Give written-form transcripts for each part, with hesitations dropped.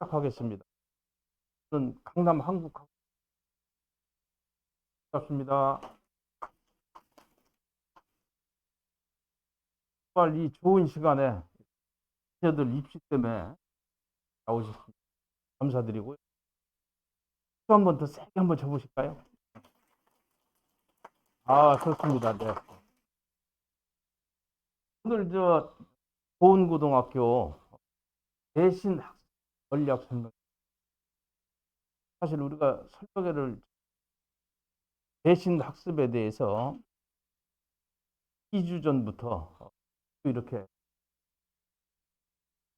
시작하겠습니다. 저는 강남 한국학습니다. 정말 이 좋은 시간에 자녀들 입시 때문에 나오셨습니다. 감사드리고요. 또 한 번 더 세게 한번 쳐보실까요? 좋습니다. 네. 오늘 보은고등학교 대신 학습 전략 설명. 사실 우리가 설명회를 대신 학습에 대해서 2주 전부터 이렇게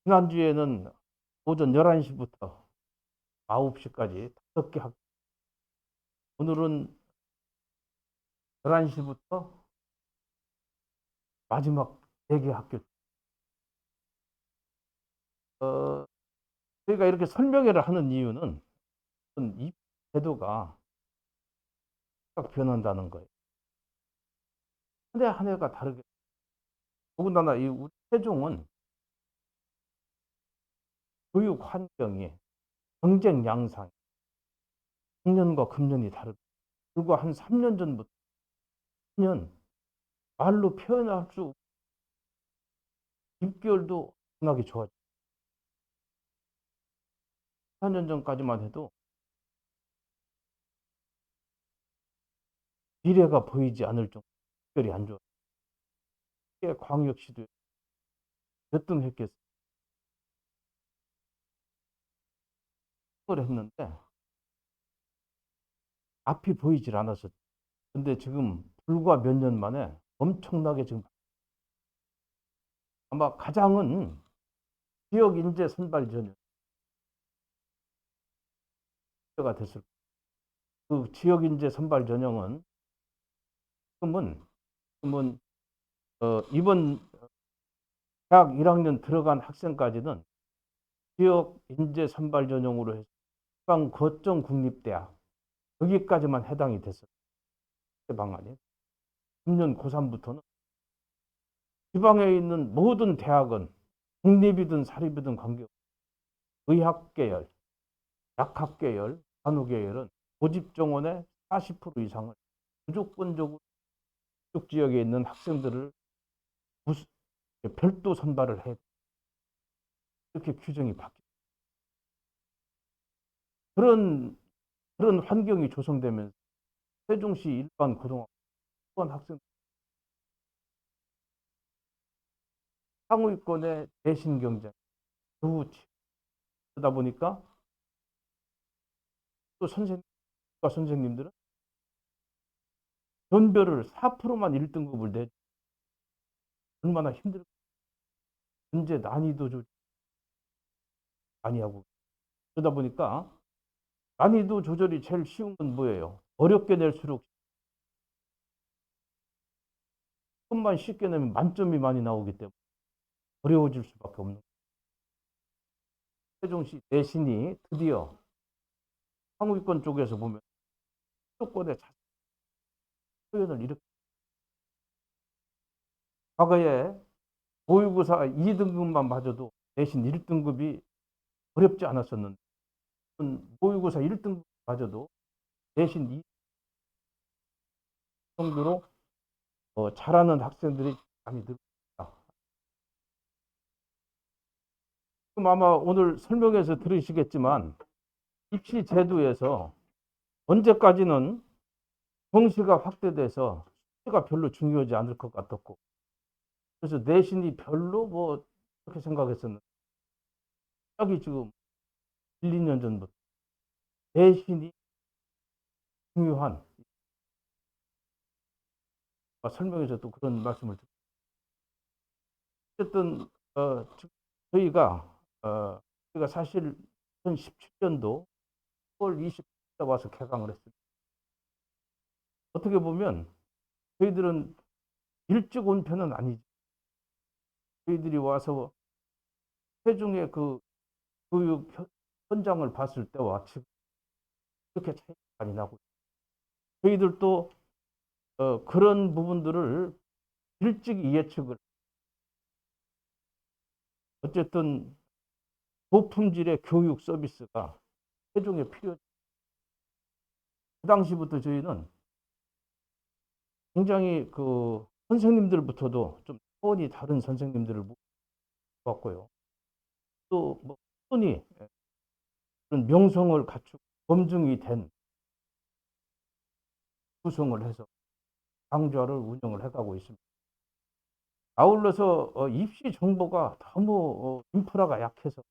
지난주에는 오전 11시부터 9시까지 5개 학교, 오늘은 11시부터 마지막 4개 학교. 저희가 이렇게 설명회를 하는 이유는 이 제도가 딱 변한다는 거예요. 한 해 한 해가 다르게. 더군다나 이 우리 세종은 교육 환경이, 경쟁 양상, 작년과 금년이 다르고, 불과 한 3년 전부터 2년 말로 표현할 수, 입결도 엄청나게 좋아졌어요. 4년 전까지만 해도 미래가 보이지 않을 정도 입결이 안 좋아요. 광역시도 몇 등 했겠어요. 그걸 했는데 앞이 보이질 않았었죠. 근데 지금 불과 몇 년 만에 엄청나게 지금 아마 가장은 지역 인재 선발 전형가 됐을 거예요. 그 지역 인재 선발 전형은 지금은 이번 대학 1학년 들어간 학생까지는 지역 인재 선발 전형으로 해서 지방 거점 국립대학 여기까지만 해당이 됐어요. 방안이 3년 고3부터는 지방에 있는 모든 대학은 국립이든 사립이든 관계없이 의학계열, 약학계열, 간호계열은 고집 정원의 40% 이상을 무조건적으로 쪽 지역에 있는 학생들을 별도 선발을 해. 이렇게 규정이 바뀌어. 그런 환경이 조성되면서 세종시 일반 고등학교 학생 상위권의 대신 경쟁 겨우 그러다 보니까 또 선생님들은 전별을 4%만 1등급을 내. 얼마나 힘들까. 문제 난이도 조절 많이 하고. 그러다 보니까 난이도 조절이 제일 쉬운 건 뭐예요? 어렵게 낼수록 조금만 쉽게 내면 만점이 많이 나오기 때문에 어려워질 수밖에 없는 거예요. 세종시 내신이 드디어 상위권 쪽에서 보면 수도권의 표현을 이렇게. 과거에 모의고사 2등급만 맞아도 내신 1등급이 어렵지 않았었는데 모의고사 1등급 맞아도 내신 2 정도로 잘하는 학생들이 많이 늘었다. 그럼 아마 오늘 설명에서 들으시겠지만 입시 제도에서 언제까지는 정시가 확대돼서 수시가 별로 중요하지 않을 것 같았고, 그래서 내신이 별로 뭐 그렇게 생각했었는데 여기 지금 1, 2년 전부터 내신이 중요한, 설명에서 또 그런 말씀을 드립니다. 어쨌든 저희가 사실 2017년도 10월 20일에 와서 개강을 했습니다. 어떻게 보면 저희들은 일찍 온 편은 아니죠. 저희들이 와서 세종의 그 교육 현장을 봤을 때와 지금 그렇게 차이가 많이 나고, 저희들도 그런 부분들을 일찍 예측을. 어쨌든 고품질의 교육 서비스가 세종에 필요했죠. 그 당시부터 저희는 굉장히 그 선생님들부터도 좀 차원이 다른 선생님들을 모았고요. 또뭐 꾸준히 그런 명성을 갖추고 검증이 된 구성을 해서 강좌를 운영을 해가고 있습니다. 아울러서 입시 정보가 너무 인프라가 약해서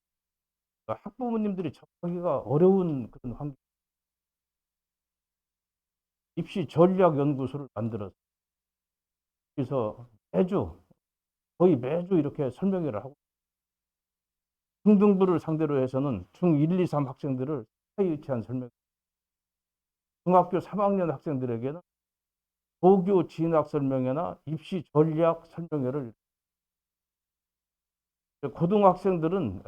학부모님들이 접하기가 어려운 그런 환경. 입시 전략 연구소를 만들어서 그래서 거의 매주 이렇게 설명회를 하고 중등부를 상대로 해서는 중 1, 2, 3 학생들을 사이유치한 설명, 중학교 3학년 학생들에게는 고교 진학 설명회나 입시 전략 설명회를, 고등학생들은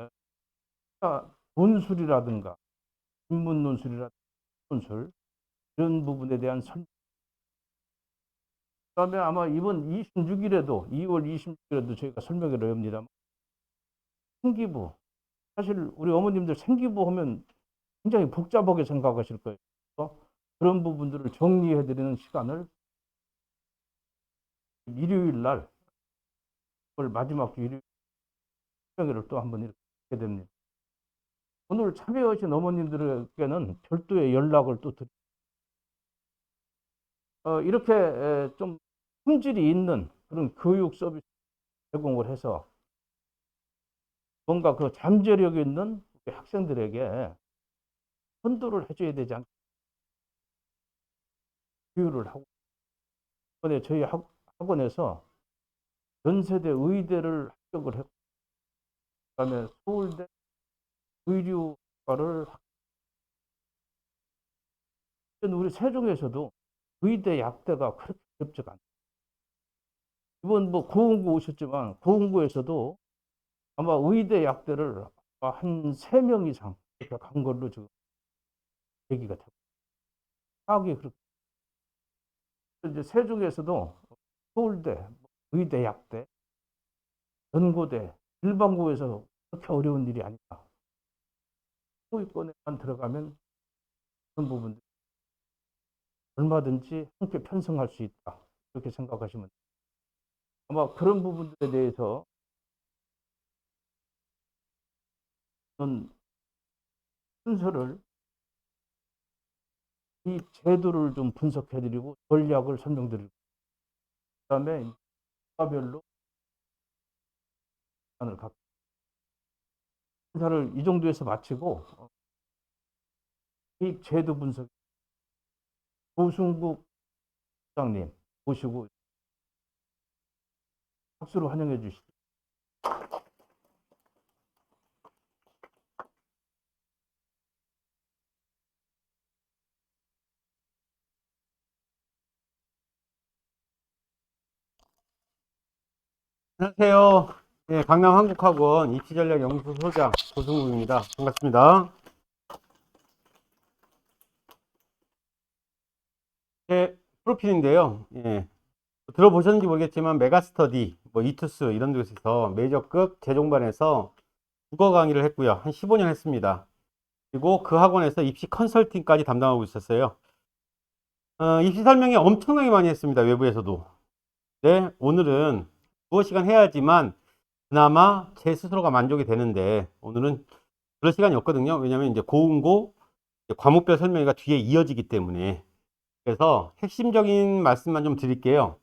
논술이라든가 인문 논술이라든가 논술 이런 부분에 대한 설명. 그다음에 아마 이번 26일에도 2월 26일에도 저희가 설명회를 합니다. 생기부, 사실 우리 어머님들 생기부 하면 굉장히 복잡하게 생각하실 거예요. 그런 부분들을 정리해드리는 시간을 일요일 날, 마지막 주 일요일 설명회를 또 한번 이렇게 하게 됩니다. 오늘 참여하신 어머님들에게는 별도의 연락을 또 드립니다. 이렇게 좀 품질이 있는 그런 교육 서비스 제공을 해서 뭔가 그 잠재력 있는 학생들에게 선도를 해줘야 되지 않겠습니까? 교육을 하고, 이번에 저희 학원에서 전세대 의대를 합격을 했고, 그다음에 서울대 의류과를, 우리 세종에서도 의대 약대가 그렇게 어렵지가 않아요. 이번 뭐 고흥구 오셨지만 고흥구에서도 아마 의대 약대를 한 3명 이상 이렇게 간 걸로 지금 얘기가 되고, 파악이 그렇게. 이제 세종에서도 서울대 의대 약대, 연고대 일반고에서 그렇게 어려운 일이 아니다. 소위권에만 들어가면 그런 부분들 얼마든지 함께 편성할 수 있다. 이렇게 생각하시면 됩니다. 아마 그런 부분들에 대해서 순서를, 이 제도를 좀 분석해드리고 전략을 설명드리고, 그다음에 과별로 시간을 갖고 인사를 이 정도에서 마치고 이 제도 분석 고승국 부장님 모시고 박수로 환영해 주시죠. 안녕하세요. 예, 강남한국학원 입시전략연구소 소장 고승국입니다. 반갑습니다. 제 프로필인데요. 예, 들어보셨는지 모르겠지만 메가스터디, 뭐 이투스 이런 곳에서 메이저급 재종반에서 국어 강의를 했고요. 한 15년 했습니다. 그리고 그 학원에서 입시 컨설팅까지 담당하고 있었어요. 입시 설명회 엄청나게 많이 했습니다. 외부에서도. 네, 오늘은 국어 시간 해야지만 그나마 제 스스로가 만족이 되는데 오늘은 그럴 시간이 없거든요. 왜냐면 이제 고운고 과목별 설명회가 뒤에 이어지기 때문에. 그래서 핵심적인 말씀만 좀 드릴게요.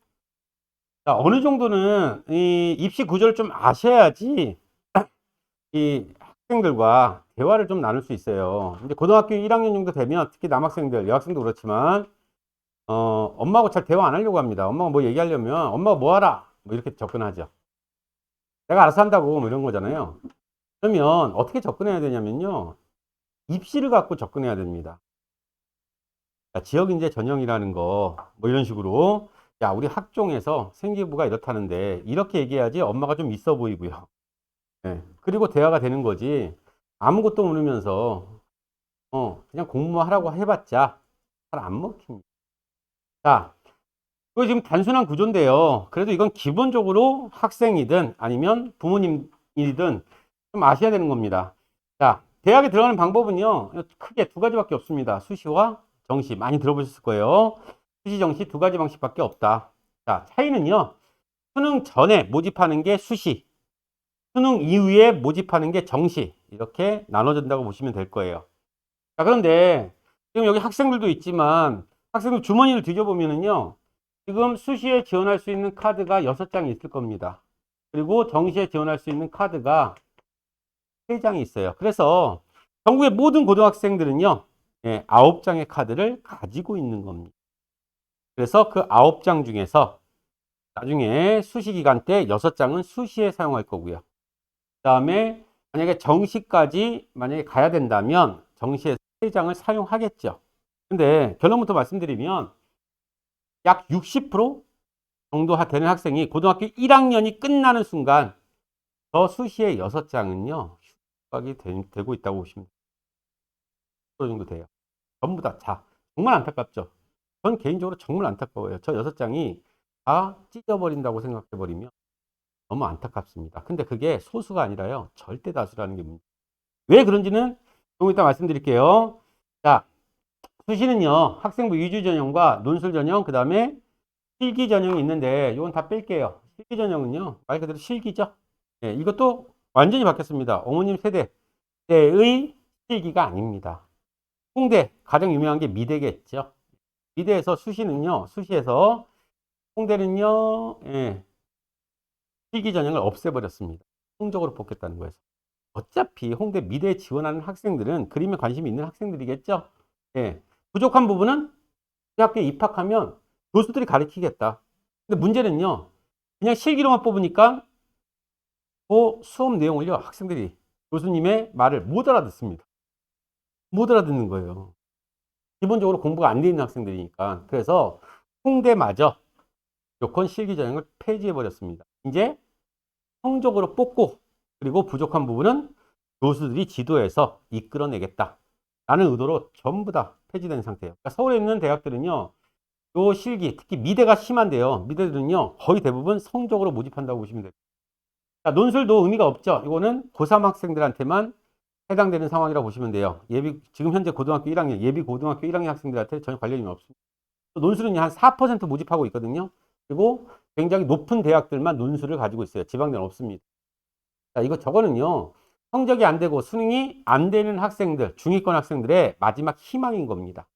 자, 어느 정도는 이 입시 구조를 좀 아셔야지 이 학생들과 대화를 좀 나눌 수 있어요. 이제 고등학교 1학년 정도 되면 특히 남학생들, 여학생도 그렇지만 엄마하고 잘 대화 안 하려고 합니다. 엄마가 뭐 얘기하려면 엄마가 뭐 하라 뭐 이렇게 접근하죠. 내가 알아서 한다고 뭐 이런 거잖아요. 그러면 어떻게 접근해야 되냐면요, 입시를 갖고 접근해야 됩니다. 지역인재 전형이라는 거, 뭐 이런 식으로, 야, 우리 학종에서 생기부가 이렇다는데, 이렇게 얘기해야지 엄마가 좀 있어 보이고요. 네. 그리고 대화가 되는 거지. 아무것도 모르면서, 그냥 공부만 하라고 해봤자 잘 안 먹힙니다. 자, 이거 지금 단순한 구조인데요. 그래도 이건 기본적으로 학생이든 아니면 부모님이든 좀 아셔야 되는 겁니다. 자, 대학에 들어가는 방법은요, 크게 두 가지밖에 없습니다. 수시와 정시. 많이 들어보셨을 거예요. 수시, 정시 두 가지 방식밖에 없다. 자, 차이는요, 수능 전에 모집하는 게 수시, 수능 이후에 모집하는 게 정시. 이렇게 나눠진다고 보시면 될 거예요. 자, 그런데 지금 여기 학생들도 있지만 학생들 주머니를 뒤져보면은요, 지금 수시에 지원할 수 있는 카드가 6장이 있을 겁니다. 그리고 정시에 지원할 수 있는 카드가 3장이 있어요. 그래서 전국의 모든 고등학생들은요, 9장의 카드를 가지고 있는 겁니다. 그래서 그 9장 중에서 나중에 수시 기간 때 6장은 수시에 사용할 거고요. 그 다음에 만약에 정시까지 만약에 가야 된다면 정시에 3장을 사용하겠죠. 근데 결론부터 말씀드리면 약 60% 정도 되는 학생이 고등학교 1학년이 끝나는 순간 저 수시의 6장은요, 휴학이 되고 있다고 보시면 돼요. 그 정도 돼요. 전부 다. 자, 정말 안타깝죠. 전 개인적으로 정말 안타까워요. 저 6장이 다 찢어버린다고 생각해버리면 너무 안타깝습니다. 근데 그게 소수가 아니라요, 절대 다수라는 게 문제. 왜 그런지는 조금 이따 말씀드릴게요. 자, 수시는요, 학생부 위주 전형과 논술 전형, 그 다음에 실기 전형이 있는데 이건 다 뺄게요. 실기 전형은요, 말 그대로 실기죠. 네, 이것도 완전히 바뀌었습니다. 어머님 세대 때의 실기가 아닙니다. 홍대, 가장 유명한 게 미대겠죠. 미대에서 수시는요, 수시에서 홍대는요, 실기 전형을 없애버렸습니다. 성적으로 뽑겠다는 거예요. 어차피 홍대 미대에 지원하는 학생들은 그림에 관심이 있는 학생들이겠죠. 예. 부족한 부분은 대학교에 입학하면 교수들이 가르치겠다. 근데 문제는요, 그냥 실기로만 뽑으니까 그 수업 내용을요, 학생들이 교수님의 말을 못 알아듣습니다. 못 알아듣는 거예요. 기본적으로 공부가 안 돼 있는 학생들이니까. 그래서 홍대마저 무조건 실기 전형을 폐지해 버렸습니다. 이제 성적으로 뽑고, 그리고 부족한 부분은 교수들이 지도해서 이끌어내겠다 라는 의도로 전부 다 폐지된 상태예요. 그러니까 서울에 있는 대학들은요, 요 실기, 특히 미대가 심한데요, 미대들은요 거의 대부분 성적으로 모집한다고 보시면 돼요. 자, 논술도 의미가 없죠. 이거는 고3 학생들한테만 해당되는 상황이라고 보시면 돼요. 지금 현재 고등학교 1학년, 예비 고등학교 1학년 학생들한테 전혀 관련이 없습니다. 논술은 한 4% 모집하고 있거든요. 그리고 굉장히 높은 대학들만 논술을 가지고 있어요. 지방대는 없습니다. 자, 저거는요, 성적이 안 되고 수능이 안 되는 학생들, 중위권 학생들의 마지막 희망인 겁니다.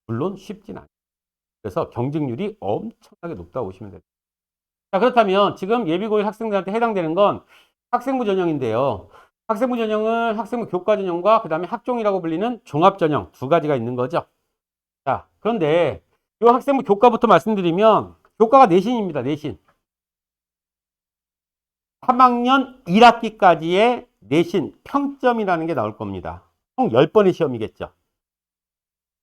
물론 쉽진 않아요. 그래서 경쟁률이 엄청나게 높다고 보시면 돼요. 자, 그렇다면 지금 예비고일 학생들한테 해당되는 건 학생부 전형인데요. 학생부 전형은 학생부 교과 전형과 그 다음에 학종이라고 불리는 종합 전형 두 가지가 있는 거죠. 자, 그런데 이 학생부 교과부터 말씀드리면 교과가 내신입니다. 내신. 3학년 1학기까지의 내신 평점이라는 게 나올 겁니다. 총 10번의 시험이겠죠.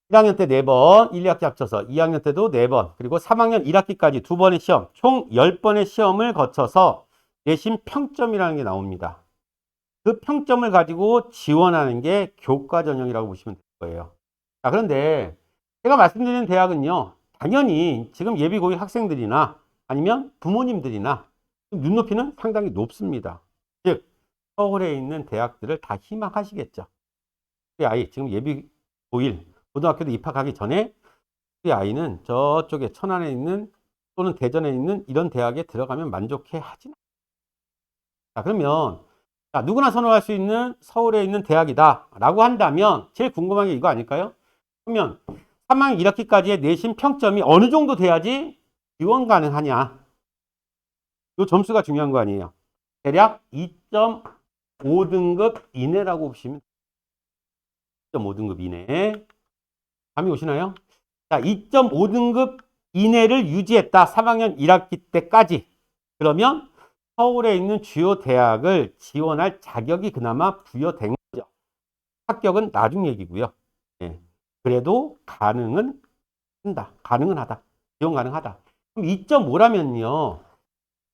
1학년 때 4번, 1, 2학기 합쳐서 2학년 때도 4번, 그리고 3학년 1학기까지 2번의 시험, 총 10번의 시험을 거쳐서 내신 평점이라는 게 나옵니다. 그 평점을 가지고 지원하는 게 교과 전형이라고 보시면 될 거예요. 자, 그런데 제가 말씀드리는 대학은요, 당연히 지금 예비 고일 학생들이나 아니면 부모님들이나 눈높이는 상당히 높습니다. 즉, 서울에 있는 대학들을 다 희망하시겠죠. 우리 아이 지금 예비 고일 고등학교도 입학하기 전에 우리 아이는 저쪽에 천안에 있는 또는 대전에 있는 이런 대학에 들어가면 만족해 하진 않아요. 자, 그러면 자, 누구나 선호할 수 있는 서울에 있는 대학이다 라고 한다면 제일 궁금한 게 이거 아닐까요? 그러면 3학년 1학기까지의 내신 평점이 어느 정도 돼야지 지원 가능하냐? 이 점수가 중요한 거 아니에요. 대략 2.5등급 이내라고 보시면 2.5등급 이내. 감이 오시나요? 자, 2.5등급 이내를 유지했다. 3학년 1학기 때까지. 그러면 서울에 있는 주요 대학을 지원할 자격이 그나마 부여된 거죠. 합격은 나중 얘기고요. 예. 그래도 가능은 한다. 가능은 하다. 지원 가능하다. 그럼 2.5라면요.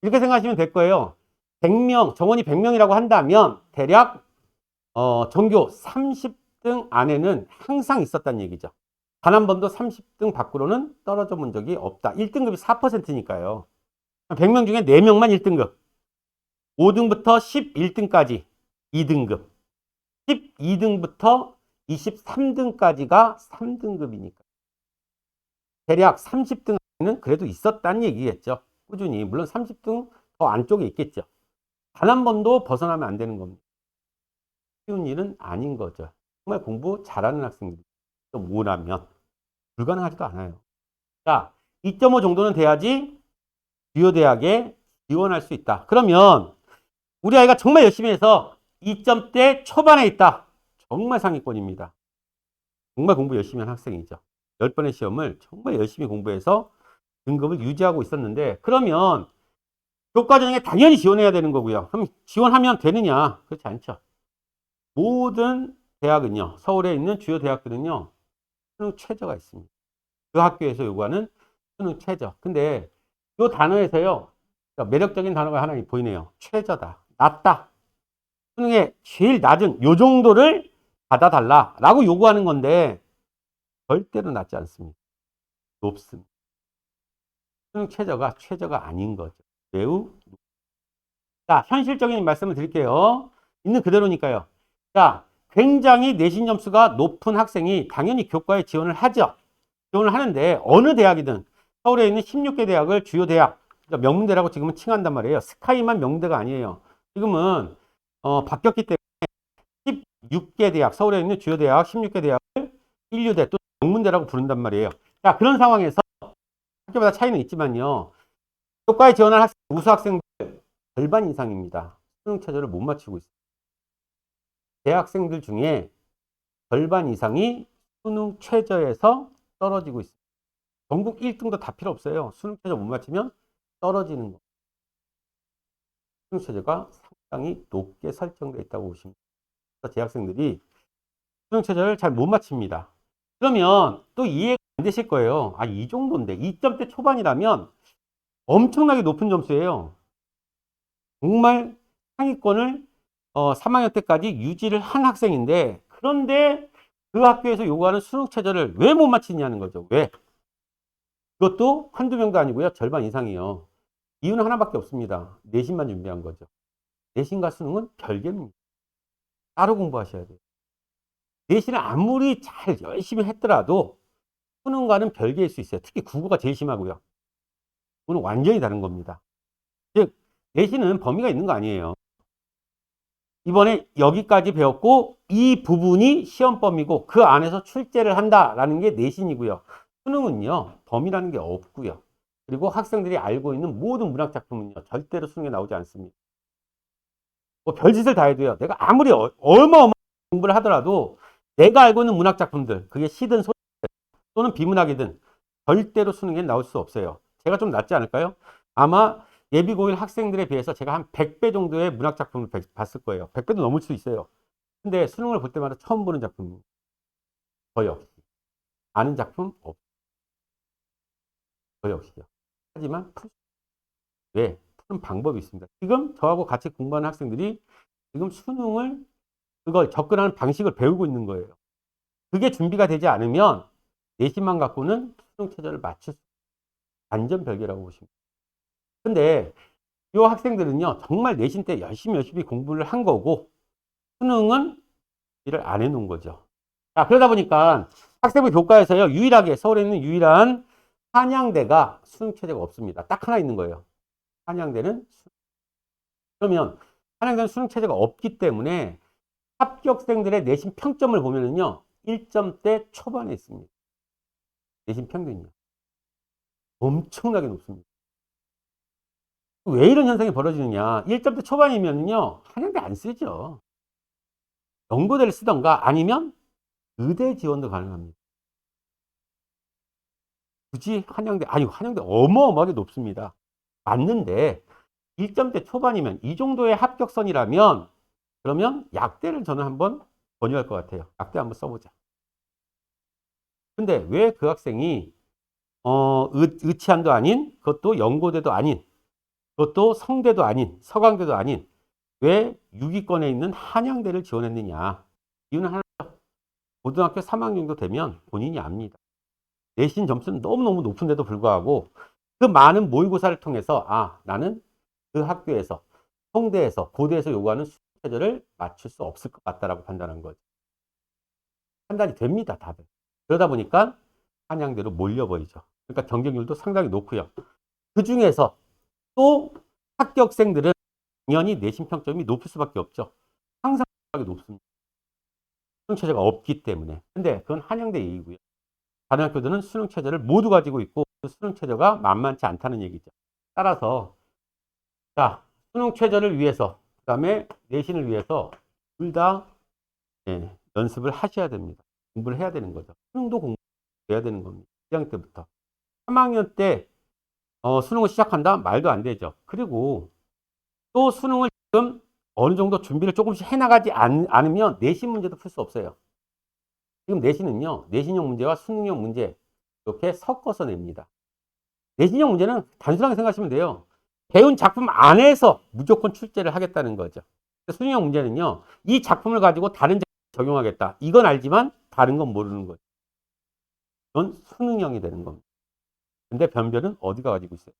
이렇게 생각하시면 될 거예요. 100명, 정원이 100명이라고 한다면 대략 전교 30등 안에는 항상 있었다는 얘기죠. 단 한 번도 30등 밖으로는 떨어져 본 적이 없다. 1등급이 4%니까요. 100명 중에 4명만 1등급. 5등부터 11등까지 2등급. 12등부터 23등까지가 3등급이니까. 대략 30등은 그래도 있었다는 얘기겠죠. 꾸준히. 물론 30등 더 안쪽에 있겠죠. 단 한 번도 벗어나면 안 되는 겁니다. 쉬운 일은 아닌 거죠. 정말 공부 잘하는 학생들이 뭐라면 불가능하지도 않아요. 자, 2.5 정도는 돼야지 주요 대학에 지원할 수 있다. 그러면 우리 아이가 정말 열심히 해서 2점대 초반에 있다. 정말 상위권입니다. 정말 공부 열심히 한 학생이죠. 10번의 시험을 정말 열심히 공부해서 등급을 유지하고 있었는데, 그러면 교과전형에 당연히 지원해야 되는 거고요. 그럼 지원하면 되느냐? 그렇지 않죠. 모든 대학은요, 서울에 있는 주요 대학들은요, 수능 최저가 있습니다. 그 학교에서 요구하는 수능 최저. 근데 이 단어에서요, 매력적인 단어가 하나 보이네요. 최저다. 낮다. 수능의 제일 낮은 요 정도를 받아달라라고 요구하는 건데 절대로 낮지 않습니다. 높습니다. 수능 최저가 아닌 거죠. 매우. 자, 현실적인 말씀을 드릴게요. 있는 그대로니까요. 자, 굉장히 내신 점수가 높은 학생이 당연히 교과에 지원을 하죠. 지원을 하는데 어느 대학이든 서울에 있는 16개 대학을 주요 대학, 그러니까 명문대라고 지금은 칭한단 말이에요. 스카이만 명문대가 아니에요. 지금은 바뀌었기 때문에 16개 대학, 서울에 있는 주요 대학 16개 대학을 인류대 또 명문대라고 부른단 말이에요. 자, 그런 상황에서 학교마다 차이는 있지만요. 교과에 지원한 학생, 우수 학생들 절반 이상입니다. 수능 최저를 못 맞추고 있어요. 대학생들 중에 절반 이상이 수능 최저에서 떨어지고 있습니다. 전국 1등도 다 필요 없어요. 수능 최저 못 맞추면 떨어지는 거. 수능 최저가 상당히 높게 설정되어 있다고 보시면 돼요. 대학생들이 수능 최저를 잘 못 맞춥니다. 그러면 또 이해가 안 되실 거예요. 아, 이 정도인데 2점대 초반이라면 엄청나게 높은 점수예요. 정말 상위권을 3학년 때까지 유지를 한 학생인데, 그런데 그 학교에서 요구하는 수능 최저를 왜 못 맞히냐는 거죠. 왜? 그것도 한두 명도 아니고요. 절반 이상이요. 이유는 하나밖에 없습니다. 내신만 준비한 거죠. 내신과 수능은 별개입니다. 따로 공부하셔야 돼요. 내신을 아무리 잘 열심히 했더라도 수능과는 별개일 수 있어요. 특히 국어가 제일 심하고요. 그거는 완전히 다른 겁니다. 즉, 내신은 범위가 있는 거 아니에요. 이번에 여기까지 배웠고 이 부분이 시험 범위고 그 안에서 출제를 한다라는 게 내신이고요. 수능은요, 범위라는 게 없고요. 그리고 학생들이 알고 있는 모든 문학 작품은요, 절대로 수능에 나오지 않습니다. 뭐 별짓을 다 해도요, 내가 아무리 어마어마한 공부를 하더라도 내가 알고 있는 문학 작품들, 그게 시든 소설 또는 비문학이든 절대로 수능에 나올 수 없어요. 제가 좀 낫지 않을까요? 아마 예비고일 학생들에 비해서 제가 한 100배 정도의 문학 작품을 봤을 거예요. 100배도 넘을 수 있어요. 근데 수능을 볼 때마다 처음 보는 작품, 저 역시. 아는 작품 없, 저 역시요. 하지만 왜? 푸는 방법이 있습니다. 지금 저하고 같이 공부하는 학생들이 지금 수능을, 그걸 접근하는 방식을 배우고 있는 거예요. 그게 준비가 되지 않으면 내신만 갖고는 수능 최저를 맞출 수, 완전 별개라고 보시면 돼요. 근데 이 학생들은요, 정말 내신 때 열심히 공부를 한 거고, 수능은 일을 안 해놓은 거죠. 자, 그러다 보니까 학생부 교과에서요, 유일하게, 서울에 있는 유일한 한양대가 수능 최저가 없습니다. 딱 하나 있는 거예요. 한양대는. 그러면 한양대는 수능 최저가 없기 때문에 합격생들의 내신 평점을 보면은요, 1점대 초반에 있습니다. 내신 평균이요. 엄청나게 높습니다. 왜 이런 현상이 벌어지느냐? 1점대 초반이면요, 한양대 안 쓰죠. 연고대를 쓰던가 아니면 의대 지원도 가능합니다. 굳이 한양대, 아니, 한양대 어마어마하게 높습니다. 맞는데, 1점대 초반이면 이 정도의 합격선이라면, 그러면 약대를 저는 한번 권유할 것 같아요. 약대 한번 써보자. 근데 왜 그 학생이, 의치안도 아닌, 그것도 연고대도 아닌, 그것도 성대도 아닌, 서강대도 아닌, 왜 6위권에 있는 한양대를 지원했느냐? 이유는 하나, 고등학교 3학년 정도 되면 본인이 압니다. 내신 점수는 너무너무 높은데도 불구하고 그 많은 모의고사를 통해서, 아, 나는 그 학교에서, 성대에서, 고대에서 요구하는 최저를 맞출 수 없을 것 같다라고 판단한 거죠. 판단이 됩니다, 다들. 그러다 보니까 한양대로 몰려버리죠. 그러니까 경쟁률도 상당히 높고요. 그 중에서 또 합격생들은 당연히 내신 평점이 높을 수밖에 없죠. 항상 높습니다. 수능 체제가 없기 때문에. 근데 그건 한양대 얘기고요. 다른 학교들은 수능 체제를 모두 가지고 있고 그 수능 체제가 만만치 않다는 얘기죠. 따라서 자, 수능 최저를 위해서 그다음에 내신을 위해서 둘 다 연습을 하셔야 됩니다. 공부를 해야 되는 거죠. 수능도 공부해야 되는 겁니다. 1학년 때부터. 3학년 때 수능을 시작한다? 말도 안 되죠. 그리고 또 수능을 지금 어느 정도 준비를 조금씩 해나가지 않으면 내신 문제도 풀 수 없어요. 지금 내신은요, 내신형 문제와 수능형 문제 이렇게 섞어서 냅니다. 내신형 문제는 단순하게 생각하시면 돼요. 배운 작품 안에서 무조건 출제를 하겠다는 거죠. 수능형 문제는요, 이 작품을 가지고 다른 작품에 적용하겠다. 이건 알지만 다른 건 모르는 거죠. 이건 수능형이 되는 겁니다. 근데 변별은 어디가 가지고 있어요?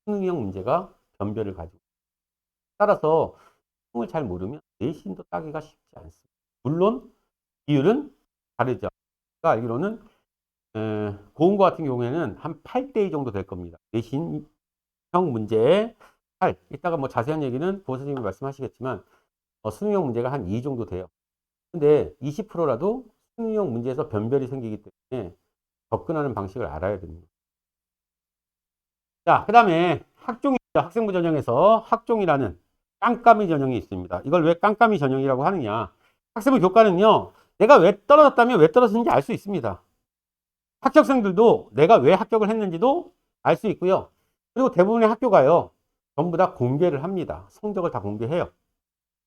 수능형 문제가 변별을 가지고 있어요. 따라서 수능을 잘 모르면 내신도 따기가 쉽지 않습니다. 물론 비율은 다르죠. 제가 알기로는 고은고 같은 경우에는 한 8대2 정도 될 겁니다. 내신형 문제에 8. 이따가 뭐 자세한 얘기는 보호 선생님이 말씀하시겠지만 수능형 문제가 한 2 정도 돼요. 근데 20%라도 수능형 문제에서 변별이 생기기 때문에 접근하는 방식을 알아야 됩니다. 자, 그 다음에 학종이 학생부 전형에서 학종이라는 깜깜이 전형이 있습니다. 이걸 왜 깜깜이 전형이라고 하느냐. 학생부 교과는요, 내가 왜 떨어졌다면 왜 떨어졌는지 알 수 있습니다. 합격생들도 내가 왜 합격을 했는지도 알 수 있고요. 그리고 대부분의 학교가요, 전부 다 공개를 합니다. 성적을 다 공개해요.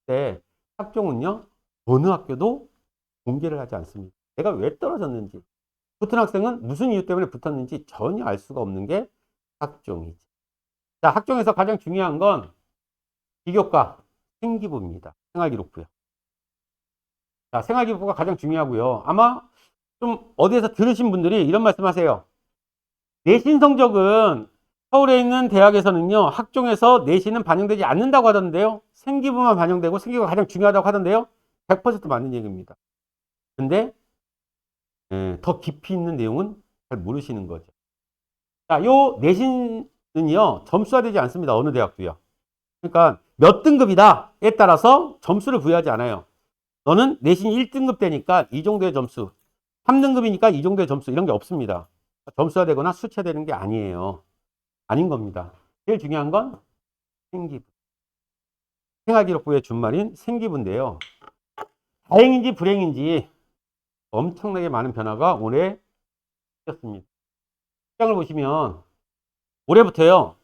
근데 학종은요, 어느 학교도 공개를 하지 않습니다. 내가 왜 떨어졌는지, 붙은 학생은 무슨 이유 때문에 붙었는지 전혀 알 수가 없는 게 학종이죠. 자, 학종에서 가장 중요한 건 비교과 생기부입니다. 생활기록부요. 자, 생활기록부가 가장 중요하고요. 아마 좀 어디에서 들으신 분들이 이런 말씀하세요. 내신 성적은 서울에 있는 대학에서는요, 학종에서 내신은 반영되지 않는다고 하던데요. 생기부만 반영되고 생기부가 가장 중요하다고 하던데요. 100% 맞는 얘기입니다. 근데 더 깊이 있는 내용은 잘 모르시는 거죠. 자, 요 내신은요, 점수화되지 않습니다. 어느 대학도요. 그러니까 몇 등급이다에 따라서 점수를 부여하지 않아요. 너는 내신 1등급 되니까 이 정도의 점수, 3등급이니까 이 정도의 점수, 이런 게 없습니다. 점수화되거나 수치되는 게 아니에요. 아닌 겁니다. 제일 중요한 건 생기부. 생활기록부의 준말인 생기부인데요. 다행인지 불행인지 엄청나게 많은 변화가 올해 생겼습니다. 시장을 보시면 올해부터요,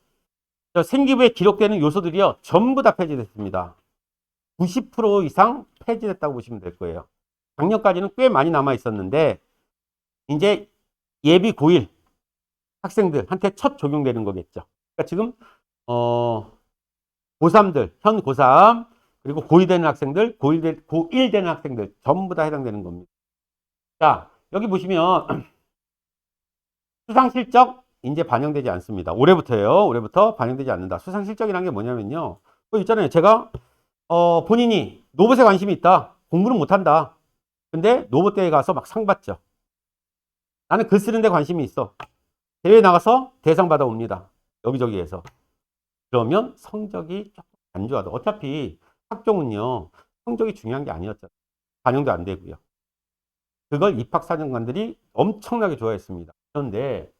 생기부에 기록되는 요소들이요, 전부 다 폐지됐습니다. 90% 이상 폐지됐다고 보시면 될 거예요. 작년까지는 꽤 많이 남아 있었는데 이제 예비 고1 학생들한테 첫 적용되는 거겠죠. 그러니까 지금 고3들, 현 고3 그리고 고2 되는 학생들, 고1 되는 학생들 전부 다 해당되는 겁니다. 자, 여기 보시면 수상실적 이제 반영되지 않습니다. 올해부터예요. 올해부터 반영되지 않는다. 수상실적이라는 게 뭐냐면요. 있잖아요. 제가 본인이 로봇에 관심이 있다. 공부는 못한다. 근데 로봇대회에 가서 막 상 받죠. 나는 글 쓰는 데 관심이 있어. 대회 나가서 대상 받아옵니다. 여기저기에서. 그러면 성적이 조금 안 좋아도. 어차피 학종은요, 성적이 중요한 게 아니었죠. 반영도 안 되고요. 그걸 입학사정관들이 엄청나게 좋아했습니다. 그런데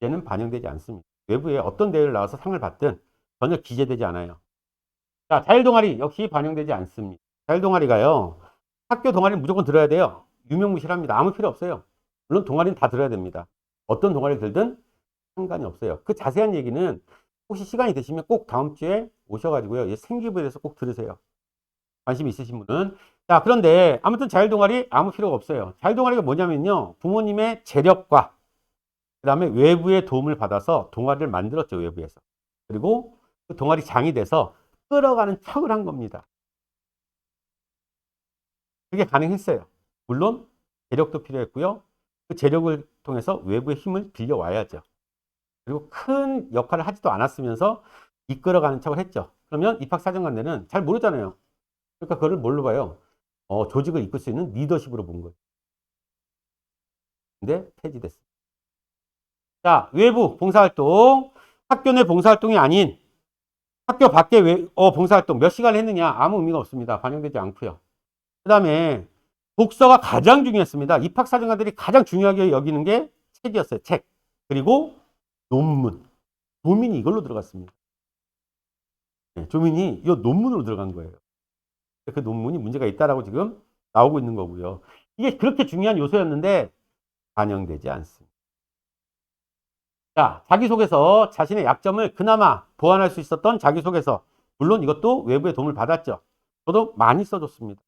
이제는 반영되지 않습니다. 외부에 어떤 대회를 나가서 상을 받든 전혀 기재되지 않아요. 자, 자율동아리 역시 반영되지 않습니다. 자율동아리가요, 학교 동아리는 무조건 들어야 돼요. 유명무실합니다. 아무 필요 없어요. 물론 동아리는 다 들어야 됩니다. 어떤 동아리 들든 상관이 없어요. 그 자세한 얘기는 혹시 시간이 되시면 꼭 다음 주에 오셔가지고요, 생기부에 대해서 꼭 들으세요. 관심 있으신 분은. 자, 그런데 아무튼 자율동아리 아무 필요가 없어요. 자율동아리가 뭐냐면요, 부모님의 재력과 그 다음에 외부의 도움을 받아서 동아리를 만들었죠. 외부에서. 그리고 그 동아리 장이 돼서 끌어가는 척을 한 겁니다. 그게 가능했어요. 물론 재력도 필요했고요. 그 재력을 통해서 외부의 힘을 빌려와야죠. 그리고 큰 역할을 하지도 않았으면서 이끌어가는 척을 했죠. 그러면 입학사정관들은 잘 모르잖아요. 그러니까 그거를 뭘로 봐요? 조직을 이끌 수 있는 리더십으로 본 거예요. 근데 폐지됐어요. 자, 외부 봉사활동. 학교 내 봉사활동이 아닌 학교 밖에 봉사활동 몇 시간 했느냐? 아무 의미가 없습니다. 반영되지 않고요. 그 다음에 독서가 가장 중요했습니다. 입학사정관들이 가장 중요하게 여기는 게 책이었어요. 책. 그리고 논문. 조민이 이걸로 들어갔습니다. 네, 조민이 이 논문으로 들어간 거예요. 그 논문이 문제가 있다라고 지금 나오고 있는 거고요. 이게 그렇게 중요한 요소였는데 반영되지 않습니다. 자, 자기소개서 자신의 약점을 그나마 보완할 수 있었던 자기소개서. 물론 이것도 외부의 도움을 받았죠. 저도 많이 써줬습니다.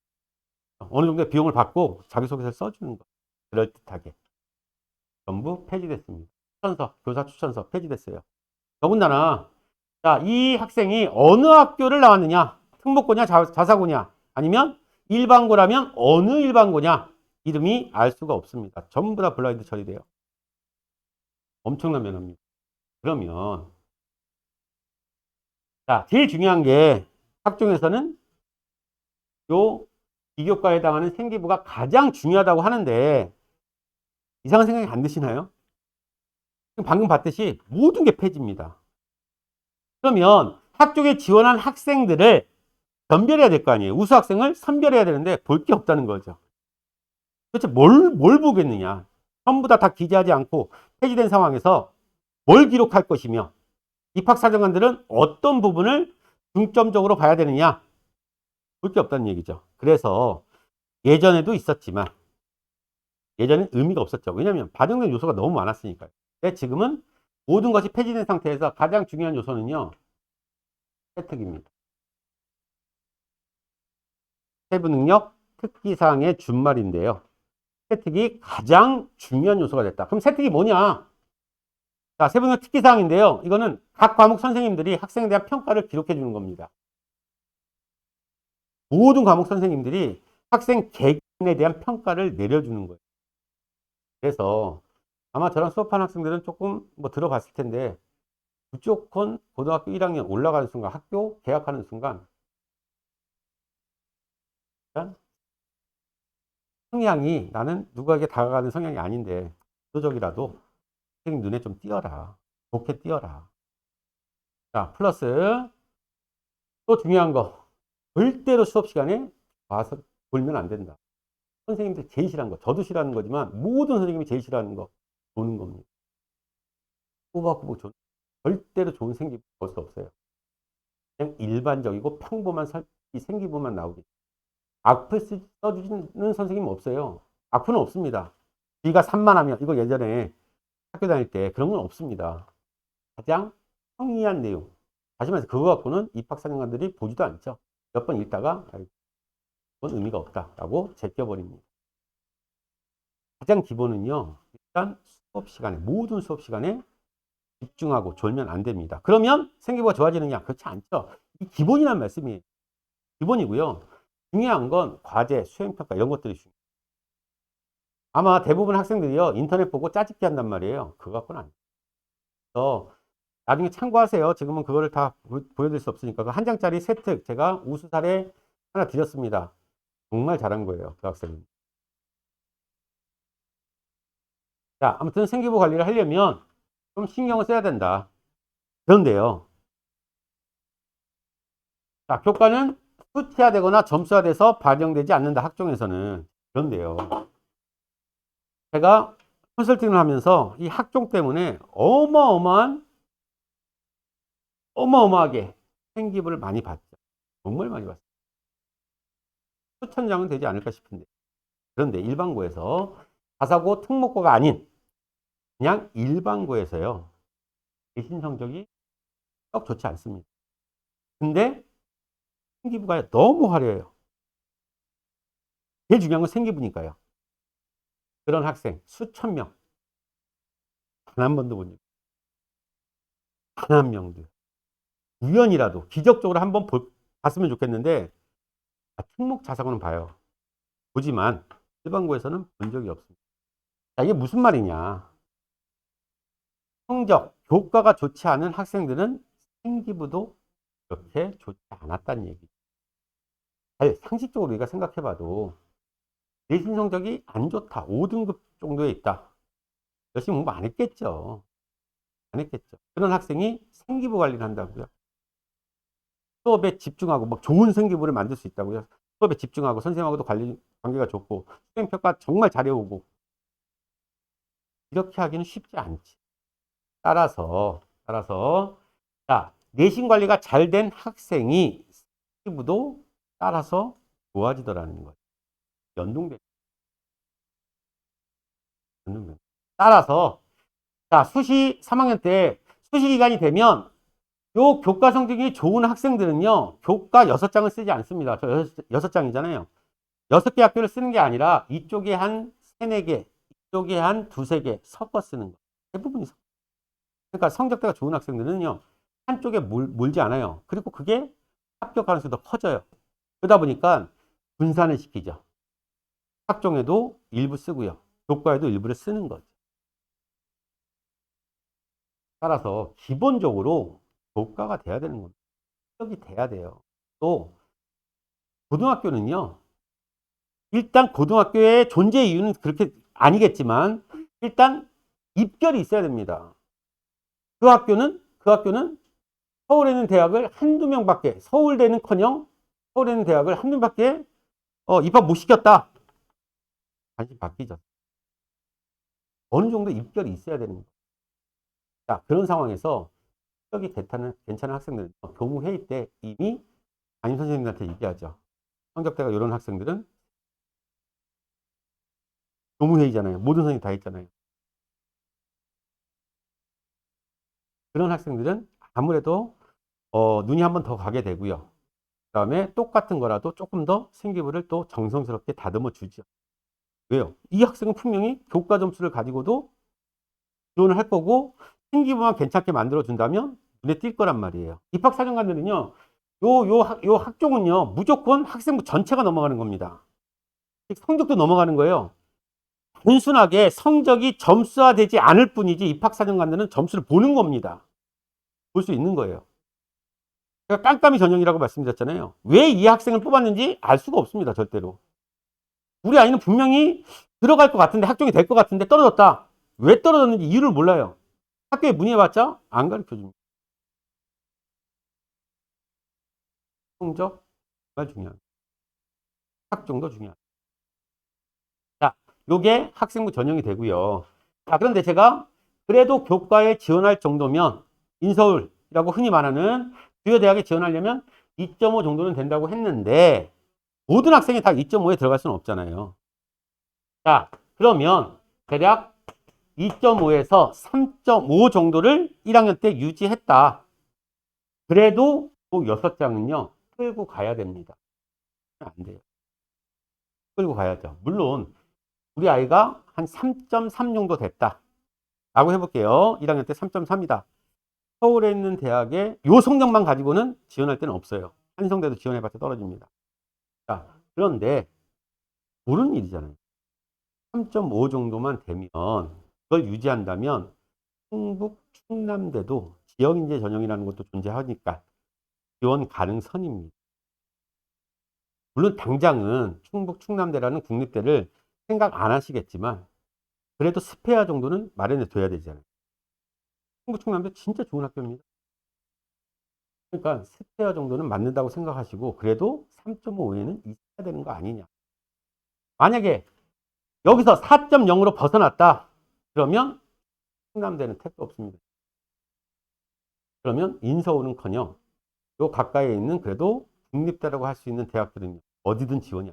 어느 정도의 비용을 받고 자기소개서를 써주는 거. 그럴듯하게. 전부 폐지됐습니다. 추천서, 교사 추천서 폐지됐어요. 더군다나, 자, 이 학생이 어느 학교를 나왔느냐? 특목고냐, 자사고냐? 아니면 일반고라면 어느 일반고냐? 이름이 알 수가 없습니다. 전부 다 블라인드 처리돼요. 엄청난 면허입니다. 그러면, 자, 제일 중요한 게 학종에서는 요 비교과에 해당하는 생기부가 가장 중요하다고 하는데 이상한 생각이 안 드시나요? 방금 봤듯이 모든 게 폐지입니다. 그러면 학종에 지원한 학생들을 선별해야 될 거 아니에요. 우수 학생을 선별해야 되는데 볼 게 없다는 거죠. 도대체 뭘 보겠느냐. 전부 다 기재하지 않고 폐지된 상황에서 뭘 기록할 것이며 입학사정관들은 어떤 부분을 중점적으로 봐야 되느냐. 볼 게 없다는 얘기죠. 그래서 예전에도 있었지만 예전엔 의미가 없었죠. 왜냐하면 반영된 요소가 너무 많았으니까요. 근데 지금은 모든 것이 폐지된 상태에서 가장 중요한 요소는요. 혜택입니다. 세부 능력 특기사항의 준말인데요. 세특이 가장 중요한 요소가 됐다. 그럼 세특이 뭐냐? 자, 세부 능력 특기사항인데요. 이거는 각 과목 선생님들이 학생에 대한 평가를 기록해 주는 겁니다. 모든 과목 선생님들이 학생 개개인에 대한 평가를 내려주는 거예요. 그래서 아마 저랑 수업하는 학생들은 조금 뭐 들어봤을 텐데 무조건 고등학교 1학년 올라가는 순간, 학교 개학하는 순간 성향이 나는 누구에게 다가가는 성향이 아닌데 도적이라도 선생님 눈에 좀 띄어라. 좋게 띄어라. 자, 플러스 또 중요한 거. 절대로 수업 시간에 와서 돌면 안 된다. 선생님들 제일 싫어하는 거. 저도 싫어하는 거지만 모든 선생님이 제일 싫어하는 거. 보는 겁니다. 꼬박꼬박 절대로 좋은 생기부 볼 수 없어요. 그냥 일반적이고 평범한 생기부만 나오기. 악플 써주는 선생님 없어요. 악플은 없습니다. B가 산만하면 이거 예전에 학교 다닐 때 그런 건 없습니다. 가장 평이한 내용. 다시 말해서 그거 갖고는 입학사정관들이 보지도 않죠. 몇 번 읽다가 그건 의미가 없다라고 제껴버립니다. 가장 기본은요. 일단 수업 시간에 모든 수업 시간에 집중하고 졸면 안 됩니다. 그러면 생기부가 좋아지느냐? 그렇지 않죠. 이 기본이란 말씀이에요. 기본이고요. 중요한 건 과제, 수행평가 이런 것들이 중요해요. 아마 대부분 학생들이요. 인터넷 보고 짜집기 한단 말이에요. 그거 갖고는 안 돼요. 그래서 나중에 참고하세요. 지금은 그거를 다 보여드릴 수 없으니까. 그 한 장짜리 세특 제가 우수 사례 하나 드렸습니다. 정말 잘한 거예요. 그 학생은. 자, 아무튼 생기부 관리를 하려면 좀 신경을 써야 된다. 그런데요. 자, 교과는 수치화되거나 점수화돼서 반영되지 않는다. 학종에서는. 그런데요. 제가 컨설팅을 하면서 이 학종 때문에 어마어마하게 생기부를 많이 봤죠. 정말 많이 봤어요. 수천 장은 되지 않을까 싶은데. 그런데 일반고에서 자사고 특목고가 아닌 그냥 일반고에서요. 내신 성적이 썩 좋지 않습니다. 근데 생기부가 너무 화려해요. 제일 중요한 건 생기부니까요. 그런 학생 수천 명. 단 한 번도 못 읽어요. 단 한 명도. 우연이라도 기적적으로 한번 봤으면 좋겠는데 특목 자사고는 봐요. 보지만 일반고에서는 본 적이 없습니다. 자, 이게 무슨 말이냐. 성적, 교과가 좋지 않은 학생들은 생기부도 그렇게 좋지 않았다는 얘기죠. 상식적으로 우리가 생각해봐도 내신 성적이 안 좋다. 5등급 정도에 있다. 열심히 공부 안 했겠죠. 안 했겠죠. 그런 학생이 생기부 관리를 한다고요. 수업에 집중하고 막 좋은 생기부를 만들 수 있다고요. 수업에 집중하고 선생님하고도 관계가 좋고 수행평가 정말 잘해오고 이렇게 하기는 쉽지 않지. 따라서 자, 내신 관리가 잘 된 학생이 생기부도 따라서 좋아지더라는 거예요. 연동돼. 연동돼. 따라서 자, 수시 3학년 때 수시 기간이 되면 요 교과 성적이 좋은 학생들은요, 교과 6장을 쓰지 않습니다. 저 6장이잖아요. 6개 학교를 쓰는 게 아니라 이쪽에 한 3, 4개, 이쪽에 한 2, 3개 섞어 쓰는 거예요. 대부분이 섞어. 그러니까 성적대가 좋은 학생들은요, 한쪽에 몰지 않아요. 그리고 그게 합격 가능성이 더 커져요. 그러다 보니까 분산을 시키죠. 학종에도 일부 쓰고요. 교과에도 일부를 쓰는 거죠. 따라서 기본적으로 교과가 돼야 되는 겁니다. 합격이 돼야 돼요. 또 고등학교는요. 일단 고등학교의 존재 이유는 그렇게 아니겠지만 일단 입결이 있어야 됩니다. 그 학교는 서울에 있는 대학을 한두 명밖에 서울대는커녕 서울에 있는 대학을 한두 명밖에 입학 못 시켰다. 관심 바뀌죠. 어느 정도 입결이 있어야 되는 거예요. 자, 그런 상황에서 합격이 괜찮은 학생들은 교무회의 때 이미 담임 선생님한테 얘기하죠. 성적대가 이런 학생들은 교무회의잖아요. 모든 선생님이 다 있잖아요. 그런 학생들은 아무래도 눈이 한 번 더 가게 되고요. 그 다음에 똑같은 거라도 조금 더 생기부를 또 정성스럽게 다듬어 주죠. 왜요? 이 학생은 분명히 교과 점수를 가지고도 지원을 할 거고 생기부만 괜찮게 만들어 준다면 눈에 띌 거란 말이에요. 입학사정관들은요. 요 학종은요. 무조건 학생부 전체가 넘어가는 겁니다. 성적도 넘어가는 거예요. 단순하게 성적이 점수화되지 않을 뿐이지 입학사정관들은 점수를 보는 겁니다. 볼 수 있는 거예요. 제가 깜깜이 전형이라고 말씀드렸잖아요. 왜 이 학생을 뽑았는지 알 수가 없습니다. 절대로. 우리 아이는 분명히 들어갈 것 같은데 학종이 될 것 같은데 떨어졌다. 왜 떨어졌는지 이유를 몰라요. 학교에 문의해봤자 안 가르쳐줍니다. 성적 정말 중요합니다. 학종도 중요합니다. 자, 요게 학생부 전형이 되고요. 자, 그런데 제가 그래도 교과에 지원할 정도면 인서울이라고 흔히 말하는 주요 대학에 지원하려면 2.5 정도는 된다고 했는데 모든 학생이 다 2.5에 들어갈 수는 없잖아요. 자, 그러면 대략 2.5에서 3.5 정도를 1학년 때 유지했다. 그래도 그 6장은요, 끌고 가야 됩니다. 안 돼요. 끌고 가야죠. 물론, 우리 아이가 한 3.3 정도 됐다. 라고 해볼게요. 1학년 때 3.3이다. 서울에 있는 대학에 요 성적만 가지고는 지원할 때는 없어요. 한성대도 지원해봤자 떨어집니다. 자, 그런데 모르는 일이잖아요. 3.5 정도만 되면 그걸 유지한다면 충북, 충남대도 지역인재 전형이라는 것도 존재하니까 지원 가능선입니다. 물론 당장은 충북, 충남대라는 국립대를 생각 안 하시겠지만 그래도 스페어 정도는 마련해 둬야 되잖아요. 충북, 충남대 진짜 좋은 학교입니다. 그러니까 스페어 정도는 맞는다고 생각하시고 그래도 3.5에는 있어야 되는 거 아니냐. 만약에 여기서 4.0으로 벗어났다. 그러면 충남대는 택도 없습니다. 그러면 인서울은커녕 요 가까이에 있는 그래도 국립대라고 할 수 있는 대학들은 어디든 지원이야.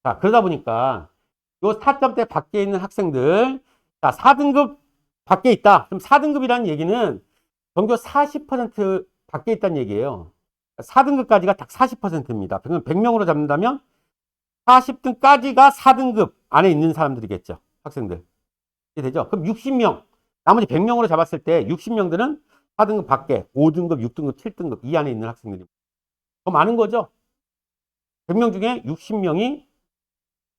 자, 그러다 보니까 요 4점대 밖에 있는 학생들, 자, 4등급 밖에 있다. 그럼 4등급이라는 얘기는 전교 40% 밖에 있다는 얘기예요. 4등급까지가 딱 40%입니다. 그러면 100명으로 잡는다면 40등까지가 4등급 안에 있는 사람들이겠죠. 학생들. 이게 되죠? 그럼 60명, 나머지 100명으로 잡았을 때 60명들은 4등급 밖에 5등급, 6등급, 7등급 이 안에 있는 학생들입니다. 더 많은 거죠? 100명 중에 60명이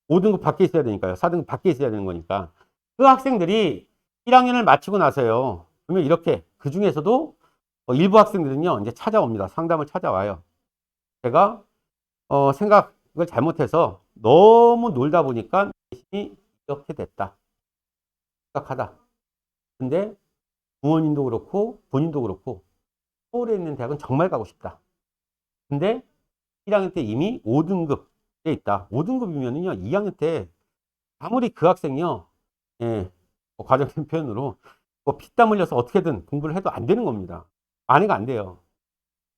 5등급 밖에 있어야 되니까요. 4등급 밖에 있어야 되는 거니까. 그 학생들이 1학년을 마치고 나서요. 그러면 이렇게 그 중에서도 일부 학생들은요. 이제 찾아옵니다. 상담을 찾아와요. 제가 생각을 잘못해서 너무 놀다 보니까 내신이 이렇게 됐다. 심각하다. 근데 부모님도 그렇고 본인도 그렇고 서울에 있는 대학은 정말 가고 싶다. 근데 1학년 때 이미 5등급에 있다. 5등급이면은요, 2학년 때 아무리 그 학생이요, 예, 뭐 과장된 표현으로 뭐 피땀 흘려서 어떻게든 공부를 해도 안 되는 겁니다. 만회가 안 돼요.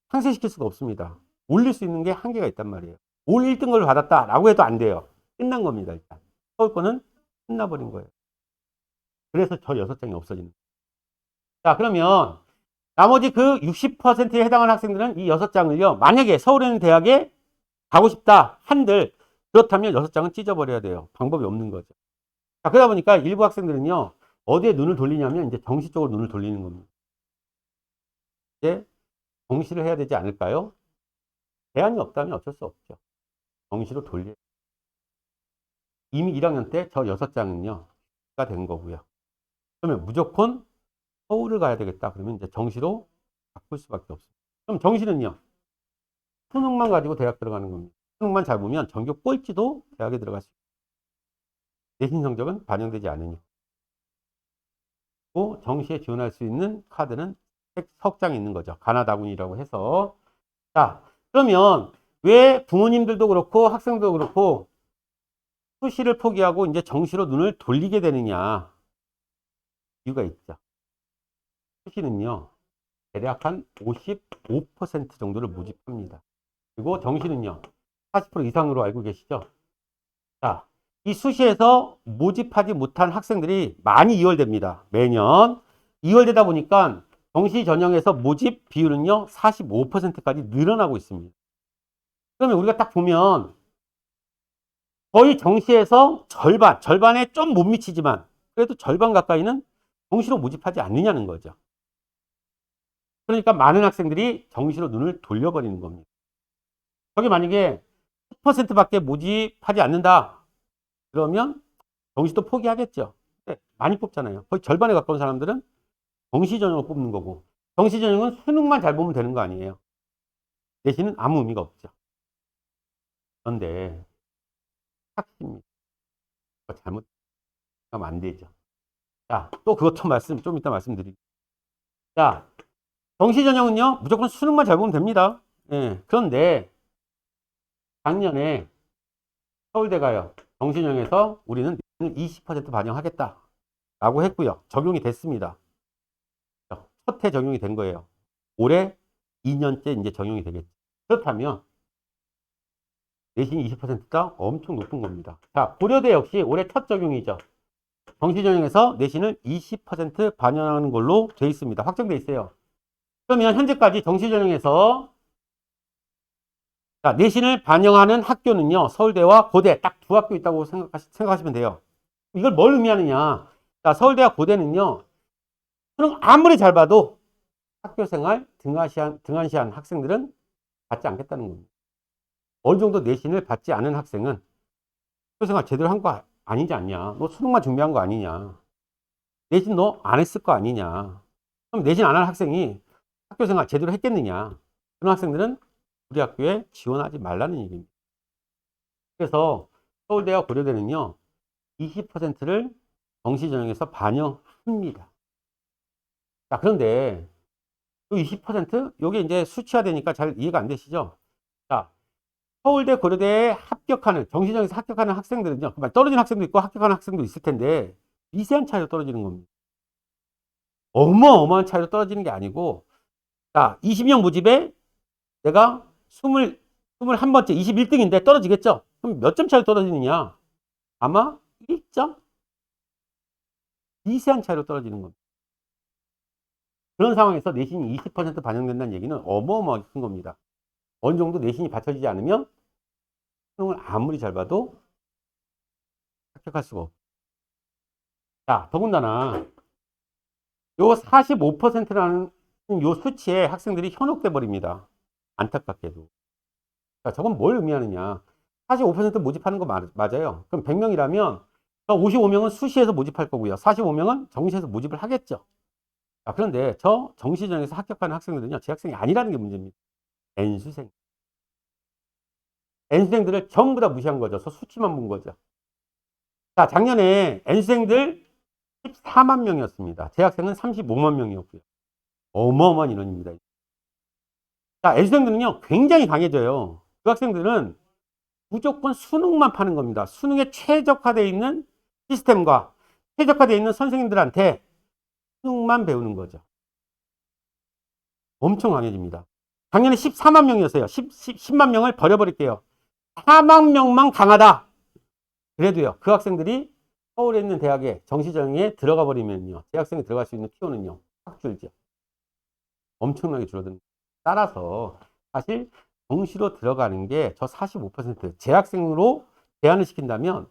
상쇄시킬 수가 없습니다. 올릴 수 있는 게 한계가 있단 말이에요. 올 1등급을 받았다라고 해도 안 돼요. 끝난 겁니다, 일단. 서울 거는 끝나버린 거예요. 그래서 저 6장이 없어지는 거예요. 자, 그러면 나머지 그 60%에 해당하는 학생들은 이 6장을요, 만약에 서울에 있는 대학에 가고 싶다 한들, 그렇다면 6장은 찢어버려야 돼요. 방법이 없는 거죠. 자, 그러다 보니까 일부 학생들은요, 어디에 눈을 돌리냐면 이제 정시 쪽으로 눈을 돌리는 겁니다. 이제 정시를 해야 되지 않을까요? 대안이 없다면 어쩔 수 없죠. 정시로 돌려. 이미 1학년 때 저 6장은요, 가 된 거고요. 그러면 무조건 서울을 가야 되겠다. 그러면 이제 정시로 바꿀 수밖에 없습니다. 그럼 정시는요, 수능만 가지고 대학 들어가는 겁니다. 수능만 잘 보면 전교 꼴찌도 대학에 들어갈 수 있어요. 내신 성적은 반영되지 않으니. 정시에 지원할 수 있는 카드는 석장이 있는 거죠. 가나다군이라고 해서. 자, 그러면 왜 부모님들도 그렇고 학생도 그렇고 수시를 포기하고 이제 정시로 눈을 돌리게 되느냐. 이유가 있죠. 수시는요, 대략 한 55% 정도를 모집합니다. 그리고 정시는요, 40% 이상으로 알고 계시죠? 자, 이 수시에서 모집하지 못한 학생들이 많이 이월됩니다. 매년. 이월되다 보니까 정시 전형에서 모집 비율은요, 45%까지 늘어나고 있습니다. 그러면 우리가 딱 보면 거의 정시에서 절반에 좀 못 미치지만 그래도 절반 가까이는 정시로 모집하지 않느냐는 거죠. 그러니까 많은 학생들이 정시로 눈을 돌려버리는 겁니다. 저게 만약에 10%밖에 모집하지 않는다. 그러면 정시도 포기하겠죠. 네, 많이 뽑잖아요. 거의 절반에 가까운 사람들은 정시 전형을 뽑는 거고, 정시 전형은 수능만 잘 보면 되는 거 아니에요. 내신은 아무 의미가 없죠. 그런데 학습입니다. 잘못하면 안 되죠. 자, 또 그것도 좀 이따 말씀드릴게요. 자, 정시 전형은요, 무조건 수능만 잘 보면 됩니다. 예, 그런데 작년에 서울대가요, 정시 전형에서 우리는 20% 반영하겠다라고 했고요. 적용이 됐습니다. 첫 해 적용이 된 거예요. 올해 2년째 이제 적용이 되겠죠. 그렇다면 내신이 20%다? 엄청 높은 겁니다. 자, 고려대 역시 올해 첫 적용이죠. 정시 전형에서 내신을 20% 반영하는 걸로 돼 있습니다. 확정돼 있어요. 그러면 현재까지 정시 전형에서 내신을 반영하는 학교는요, 서울대와 고대 딱 두 학교 있다고 생각하시면 돼요. 이걸 뭘 의미하느냐? 자, 서울대와 고대는요, 수능 아무리 잘 봐도 학교 생활 등한시한 학생들은 받지 않겠다는 겁니다. 어느 정도 내신을 받지 않은 학생은 학교 생활 제대로 한 거 아니지 않냐? 너 수능만 준비한 거 아니냐? 내신 너 안 했을 거 아니냐? 그럼 내신 안 한 학생이 학교 생활 제대로 했겠느냐? 그런 학생들은 우리 학교에 지원하지 말라는 얘기입니다. 그래서 서울대와 고려대는요, 20%를 정시 전형에서 반영합니다. 자, 그런데 이 20%? 요게 이제 수치화되니까 잘 이해가 안 되시죠? 자, 서울대, 고려대에 합격하는, 정시 전형에서 합격하는 학생들은요, 떨어진 학생도 있고 합격하는 학생도 있을 텐데, 미세한 차이로 떨어지는 겁니다. 어마어마한 차이로 떨어지는 게 아니고, 자, 20명 모집에 내가 21번째, 21등인데 떨어지겠죠? 그럼 몇 점 차이로 떨어지느냐? 아마 1점? 미세한 차이로 떨어지는 겁니다. 그런 상황에서 내신이 20% 반영된다는 얘기는 어마어마하게 큰 겁니다. 어느 정도 내신이 받쳐지지 않으면 수능을 아무리 잘 봐도 합격할 수가 없고. 자, 더군다나 요 45%라는 요 수치에 학생들이 현혹돼 버립니다. 안타깝게도. 자, 저건 뭘 의미하느냐? 45% 모집하는 거 맞아요. 그럼 100명이라면 55명은 수시에서 모집할 거고요. 45명은 정시에서 모집을 하겠죠. 자, 그런데 저 정시 전형에서 합격하는 학생들은요, 제 학생이 아니라는 게 문제입니다. N수생. N수생들을 전부 다 무시한 거죠. 수치만 본 거죠. 자, 작년에 N수생들 14만 명이었습니다. 재학생은 35만 명이었고요. 어마어마한 인원입니다. 자, N수생들은요, 굉장히 강해져요. 그 학생들은 무조건 수능만 파는 겁니다. 수능에 최적화되어 있는 시스템과 최적화되어 있는 선생님들한테 수능만 배우는 거죠. 엄청 강해집니다. 작년에 14만 명이었어요. 10만 명을 버려버릴게요. 4만 명만 강하다. 그래도요, 그 학생들이 서울에 있는 대학에 정시전형에 들어가 버리면요, 재학생이 들어갈 수 있는 키워는요, 확 줄죠. 엄청나게 줄어듭니다. 따라서 사실 정시로 들어가는 게 저 45% 재학생으로 제한을 시킨다면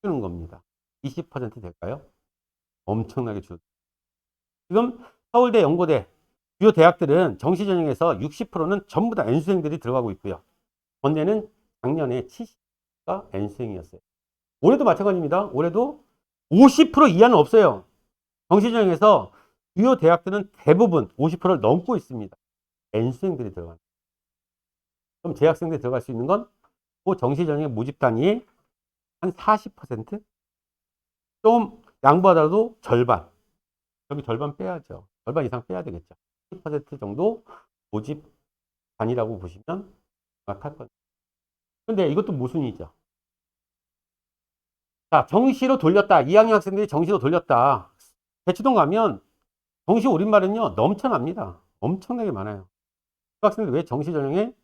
주는 겁니다. 20% 될까요? 엄청나게 줄어듭니다. 지금 서울대, 연고대 주요 대학들은 정시전형에서 60%는 전부 다 N수생들이 들어가고 있고요. 전대는 작년에 70%가 N수생이었어요. 올해도 마찬가지입니다. 올해도 50% 이하는 없어요. 정시전형에서 주요 대학들은 대부분 50%를 넘고 있습니다. N수생들이 들어가는. 그럼 재학생들이 들어갈 수 있는 건 그 정시전형의 모집 단위의 한 40%? 좀 양보하더라도 절반. 여기 절반 빼야죠. 절반 이상 빼야 되겠죠. 10% 정도 모집 단위라고 보시면 정확할 겁니다. 근데 이것도 모순이죠. 자, 정시로 돌렸다. 2학년 학생들이 정시로 돌렸다. 대치동 가면 정시 올인말은요, 넘쳐납니다. 엄청나게 많아요. 그 학생들 왜 정시 전형에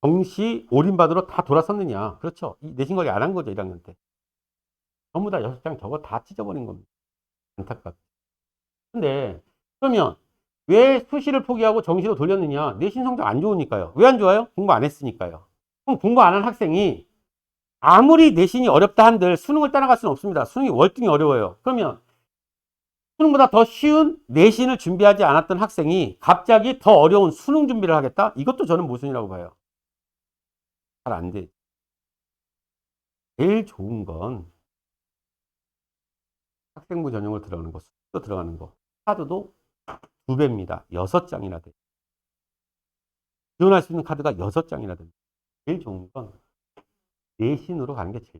정시 올인받으러 다 돌아섰느냐. 그렇죠. 이 내신 관리 안 한 거죠, 1학년 때. 전부 다 6장 저거 다 찢어버린 겁니다. 안타깝죠. 근데, 그러면 왜 수시를 포기하고 정시로 돌렸느냐? 내신 성적 안 좋으니까요. 왜 안 좋아요? 공부 안 했으니까요. 그럼 공부 안 한 학생이 아무리 내신이 어렵다 한들 수능을 따라갈 수는 없습니다. 수능이 월등히 어려워요. 그러면 수능보다 더 쉬운 내신을 준비하지 않았던 학생이 갑자기 더 어려운 수능 준비를 하겠다? 이것도 저는 모순이라고 봐요. 잘 안 돼. 제일 좋은 건 학생부 전형을 들어가는 거, 수도 들어가는 거. 카드도 2배입니다. 6장이나 돼. 지원할 수 있는 카드가 6장이나 됩니다. 제일 좋은 건 내신으로 가는 게 제일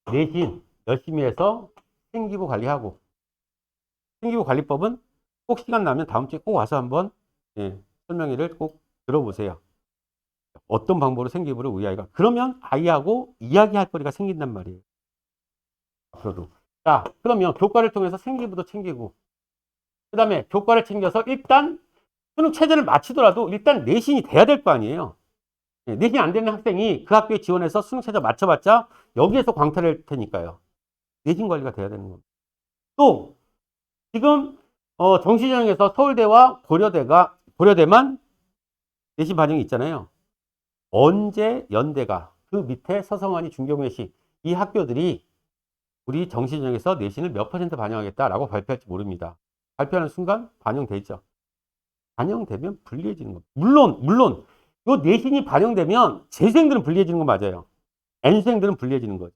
좋아요. 내신 열심히 해서 생기부 관리하고, 생기부 관리법은 꼭 시간 나면 다음 주에 꼭 와서 한번 설명회를 꼭 들어보세요. 어떤 방법으로 생기부를 우리 아이가, 그러면 아이하고 이야기할 거리가 생긴단 말이에요. 앞으로도. 자, 그러면 교과를 통해서 생기부도 챙기고, 그 다음에 교과를 챙겨서 일단 수능 체제를 마치더라도 일단 내신이 돼야 될 거 아니에요. 내신이 안 되는 학생이 그 학교에 지원해서 수능 체제 맞춰봤자 여기에서 광탈할 테니까요. 내신 관리가 돼야 되는 겁니다. 또 지금 정시전형에서 서울대와 고려대만 내신 반영이 있잖아요. 언제 연대가 그 밑에 서성환이 중경외시 이 학교들이 우리 정시전형에서 내신을 몇 % 반영하겠다라고 발표할지 모릅니다. 발표하는 순간 반영되죠. 반영되면 불리해지는 겁니다. 물론 요 내신이 반영되면 재수생들은 불리해지는 건 맞아요. N수생들은 불리해지는 거죠.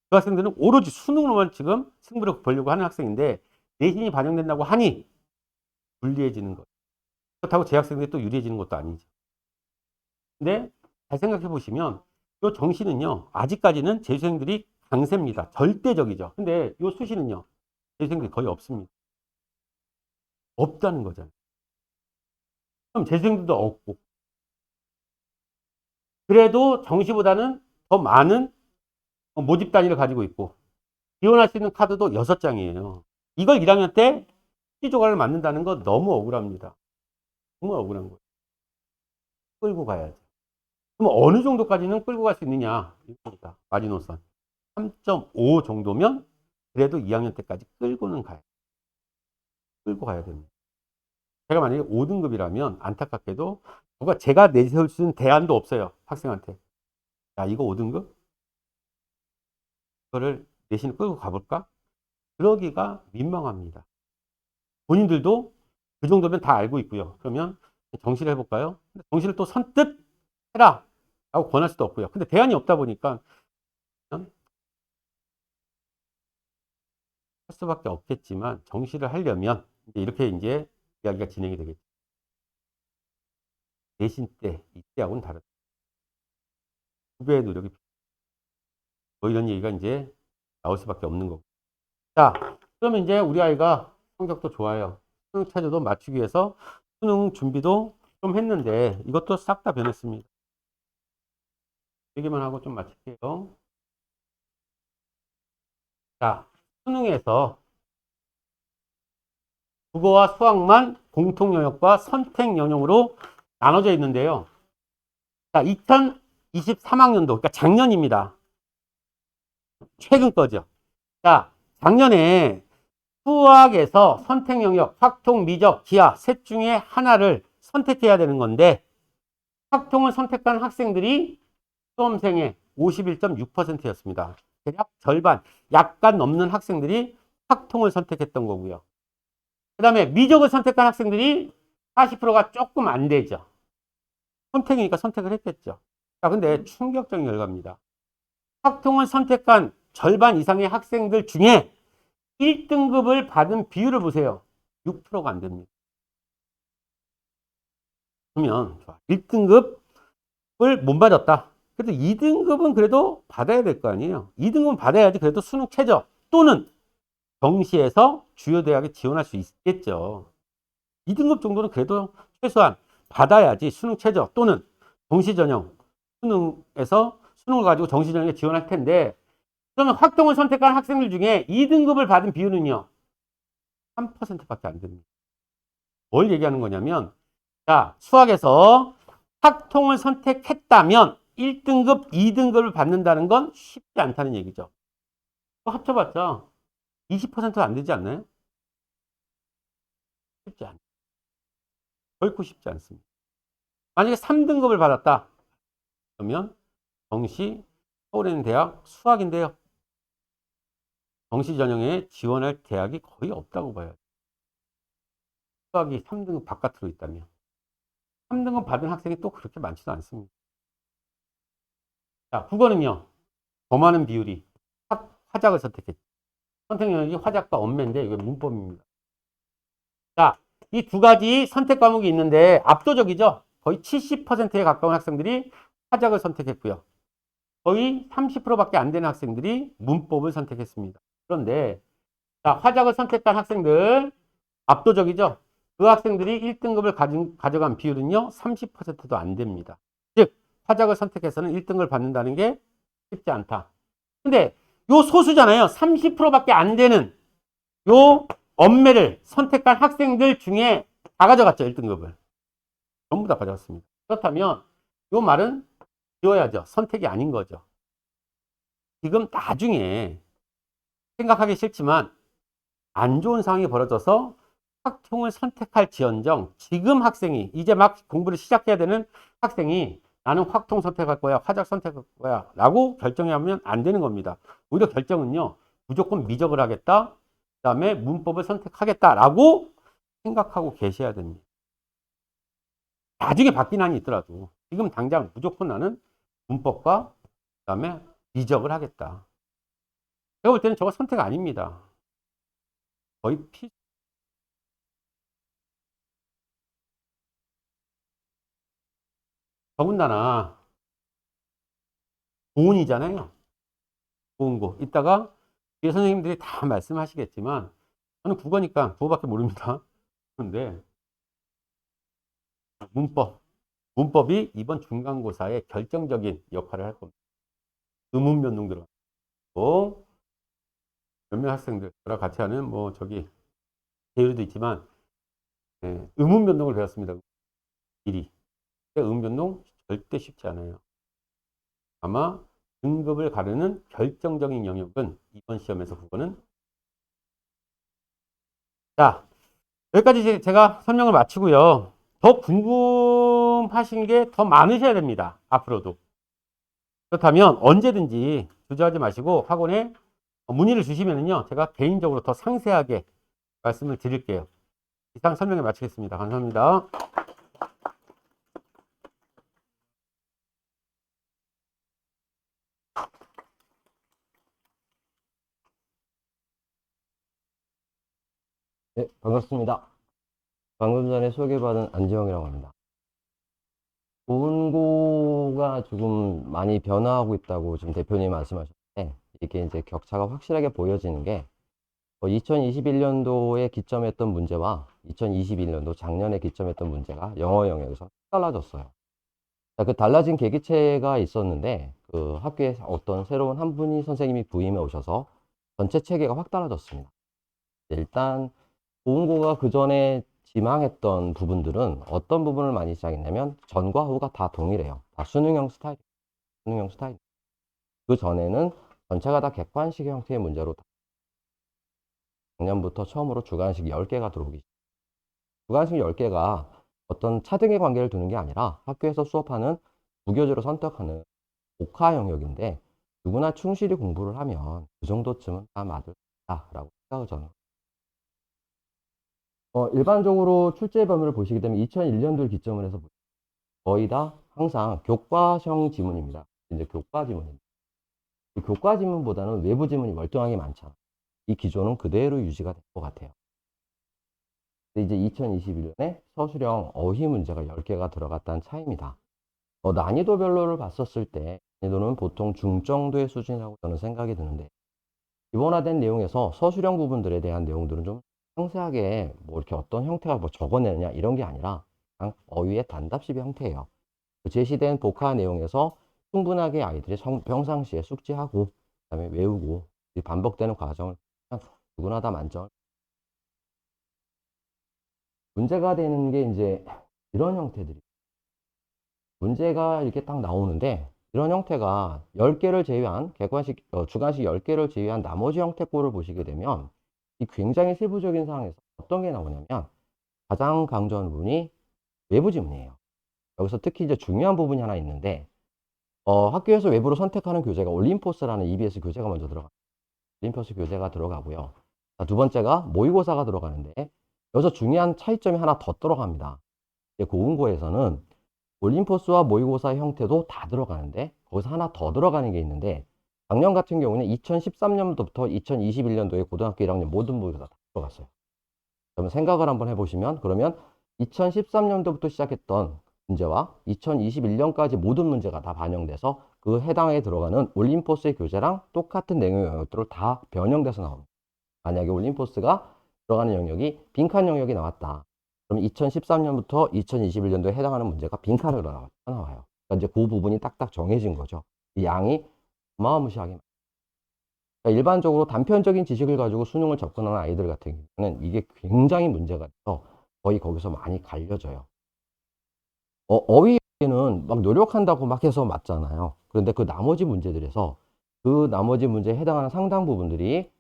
그 학생들은 오로지 수능으로만 지금 승부를 보려고 하는 학생인데 내신이 반영된다고 하니 불리해지는 거죠. 그렇다고 재학생들이 또 유리해지는 것도 아니죠. 근데 잘 생각해 보시면 요 정시는요, 아직까지는 재수생들이 강세입니다. 절대적이죠. 근데 요 수시는요, 재수생들이 거의 없습니다. 없다는 거잖아요. 그럼 재수생들도 없고. 그래도 정시보다는 더 많은 모집 단위를 가지고 있고, 지원할 수 있는 카드도 6장이에요. 이걸 1학년 때 시조각을 맞는다는 거 너무 억울합니다. 정말 억울한 거예요. 끌고 가야죠. 그럼 어느 정도까지는 끌고 갈 수 있느냐? 이겁니다. 마지노선. 3.5 정도면 그래도 2학년 때까지 끌고는 가요. 끌고 가야 됩니다. 제가 만약에 5등급이라면 안타깝게도 제가 내세울 수 있는 대안도 없어요. 학생한테. 야, 이거 5등급? 이거를 내신을 끌고 가볼까? 그러기가 민망합니다. 본인들도 그 정도면 다 알고 있고요. 그러면 정시를 해볼까요? 정시를 또 선뜻 해라! 라고 권할 수도 없고요. 근데 대안이 없다 보니까 할 수밖에 없겠지만 정시를 하려면 이렇게 이제 이야기가 진행이 되겠죠. 내신 때, 이때하고는 다르다. 배의 노력이 뭐 이런 얘기가 이제 나올 수밖에 없는 거고. 자, 그러면 이제 우리 아이가 성적도 좋아요. 수능 체제도 맞추기 위해서 수능 준비도 좀 했는데 이것도 싹 다 변했습니다. 얘기만 하고 좀 마칠게요. 자, 수능에서 국어와 수학만 공통 영역과 선택 영역으로 나눠져 있는데요. 자, 2023학년도, 그러니까 작년입니다. 최근 거죠. 자, 작년에 수학에서 선택 영역, 확통, 미적, 기하 셋 중에 하나를 선택해야 되는 건데 확통을 선택한 학생들이 수험생의 51.6%였습니다. 대략 절반, 약간 넘는 학생들이 확통을 선택했던 거고요. 그 다음에 미적을 선택한 학생들이 40%가 조금 안 되죠. 선택이니까 선택을 했겠죠. 자, 근데 충격적인 결과입니다. 확통을 선택한 절반 이상의 학생들 중에 1등급을 받은 비율을 보세요. 6%가 안 됩니다. 그러면 1등급을 못 받았다. 그래도 2등급은 그래도 받아야 될 거 아니에요. 2등급은 받아야지 그래도 수능 최저 또는 정시에서 주요 대학에 지원할 수 있겠죠. 2등급 정도는 그래도 최소한 받아야지 수능 최저 또는 정시 전형 수능에서 수능을 가지고 정시 전형에 지원할 텐데 그러면 확통을 선택한 학생들 중에 2등급을 받은 비율은요. 3%밖에 안 됩니다. 뭘 얘기하는 거냐면 자, 수학에서 확통을 선택했다면 1등급, 2등급을 받는다는 건 쉽지 않다는 얘기죠. 합쳐봤자 20%도 안 되지 않나요? 쉽지 않아요. 결코 쉽지 않습니다. 만약에 3등급을 받았다. 그러면 정시 서울에 있는 대학 수학인데요. 정시 전형에 지원할 대학이 거의 없다고 봐요. 수학이 3등급 바깥으로 있다면. 3등급 받은 학생이 또 그렇게 많지도 않습니다. 자, 국어는요. 더 많은 비율이 화작을 선택했죠. 선택 영역이 화작과 언매인데 이게 문법입니다. 자, 이 두 가지 선택 과목이 있는데 압도적이죠. 거의 70%에 가까운 학생들이 화작을 선택했고요. 거의 30%밖에 안 되는 학생들이 문법을 선택했습니다. 그런데 자, 화작을 선택한 학생들 압도적이죠. 그 학생들이 1등급을 가져간 비율은요. 30%도 안 됩니다. 즉 화작을 선택해서는 1등급을 받는다는 게 쉽지 않다. 근데 요 소수잖아요. 30%밖에 안 되는 요 엄매를 선택한 학생들 중에 다 가져갔죠. 1등급을. 전부 다 가져갔습니다. 그렇다면 요 말은 지워야죠. 선택이 아닌 거죠. 지금 나중에 생각하기 싫지만 안 좋은 상황이 벌어져서 확통을 선택할 지언정 지금 학생이 이제 막 공부를 시작해야 되는 학생이 나는 확통 선택할 거야, 화작 선택할 거야 라고 결정하면 안 되는 겁니다. 오히려 결정은요. 무조건 미적을 하겠다. 그 다음에 문법을 선택하겠다라고 생각하고 계셔야 됩니다. 나중에 바뀐 한이 있더라도 지금 당장 무조건 나는 문법과 그 다음에 미적을 하겠다. 제가 볼 때는 저거 선택 아닙니다. 거의 더군다나 고운이잖아요. 고운 거. 이따가 뒤에 선생님들이 다 말씀하시겠지만 저는 국어니까 국어밖에 모릅니다. 그런데 문법이 이번 중간고사에 결정적인 역할을 할 겁니다. 의문 변동 들어가고 몇몇 학생들 저랑 같이 하는 뭐 저기 대율도 있지만 의문 변동을 배웠습니다. 미리. 의문 변동 절대 쉽지 않아요. 아마 등급을 가르는 결정적인 영역은 이번 시험에서 국어는 자 여기까지 제가 설명을 마치고요. 더 궁금하신 게 더 많으셔야 됩니다. 앞으로도. 그렇다면 언제든지 주저하지 마시고 학원에 문의를 주시면요. 제가 개인적으로 더 상세하게 말씀을 드릴게요. 이상 설명을 마치겠습니다. 감사합니다. 네, 반갑습니다. 방금 전에 소개받은 안지영이라고 합니다. 보은고가 조금 많이 변화하고 있다고 지금 대표님 말씀하셨는데, 이게 이제 격차가 확실하게 보여지는 게 2021년도에 기점했던 문제와 2021년도 작년에 기점했던 문제가 영어 영역에서 달라졌어요. 자, 그 달라진 계기체가 있었는데, 그 학교에 어떤 새로운 한 분이 선생님이 부임해 오셔서 전체 체계가 확 달라졌습니다. 일단 보은고가 그 전에 지망했던 부분들은 어떤 부분을 많이 시작했냐면 전과 후가 다 동일해요. 다 수능형 스타일, 수능형 스타일. 그 전에는 전체가 다 객관식 형태의 문제로 작년부터 처음으로 주관식 10개가 들어오기 시작해요. 주관식 10개가 어떤 차등의 관계를 두는 게 아니라 학교에서 수업하는 부교재로 선택하는 복화 영역인데 누구나 충실히 공부를 하면 그 정도쯤은 다 맞을 수 있다라고 생각을 저는. 일반적으로 출제 범위를 보시게 되면 2001년도를 기점으로 해서 거의 다 항상 교과형 지문입니다. 이제 교과 지문입니다. 이 교과 지문보다는 외부 지문이 월등하게 많잖아요. 이 기조는 그대로 유지가 될 것 같아요. 근데 이제 2021년에 서술형 어휘 문제가 10개가 들어갔다는 차이입니다. 난이도별로를 봤었을 때 난이도는 보통 중정도의 수준이라고 저는 생각이 드는데 기본화된 내용에서 서술형 부분들에 대한 내용들은 좀 상세하게 뭐 이렇게 어떤 형태가 뭐 적어내느냐 이런 게 아니라 그냥 어휘의 단답식 형태예요. 그 제시된 복화 내용에서 충분하게 아이들이 평상시에 숙지하고 그다음에 외우고 반복되는 과정을 그냥 누구나 다 만점. 문제가 되는 게 이제 이런 형태들이 문제가 이렇게 딱 나오는데 이런 형태가 10개를 제외한 객관식 주관식 10개를 제외한 나머지 형태꼴을 보시게 되면 이 굉장히 세부적인 상황에서 어떤 게 나오냐면 가장 강조하는 부분이 외부 지문이에요. 여기서 특히 이제 중요한 부분이 하나 있는데 학교에서 외부로 선택하는 교재가 올림포스라는 EBS 교재가 먼저 들어가요. 올림포스 교재가 들어가고요. 자, 두 번째가 모의고사가 들어가는데 여기서 중요한 차이점이 하나 더 들어갑니다. 이제 고운고에서는 올림포스와 모의고사 형태도 다 들어가는데 거기서 하나 더 들어가는 게 있는데 작년 같은 경우는 2013년도부터 2021년도에 고등학교 1학년 모든 모의고사 다 들어갔어요. 그러면 생각을 한번 해보시면 그러면 2013년도부터 시작했던 문제와 2021년까지 모든 문제가 다 반영돼서 그 해당에 들어가는 올림포스의 교재랑 똑같은 내용의 영역들을 다 변형돼서 나옵니다. 만약에 올림포스가 들어가는 영역이 빈칸 영역이 나왔다. 그럼 2013년부터 2021년도에 해당하는 문제가 빈칸으로 나와요. 그러니까 이제 그 부분이 딱딱 정해진 거죠. 이 양이 어마무시하게. 그러니까 일반적으로 단편적인 지식을 가지고 수능을 접근하는 아이들 같은 경우는 이게 굉장히 문제가 돼서 거의 거기서 많이 갈려져요. 어휘는 막 노력한다고 막 해서 맞잖아요. 그런데 그 나머지 문제들에서 그 나머지 문제에 해당하는 상당 부분들이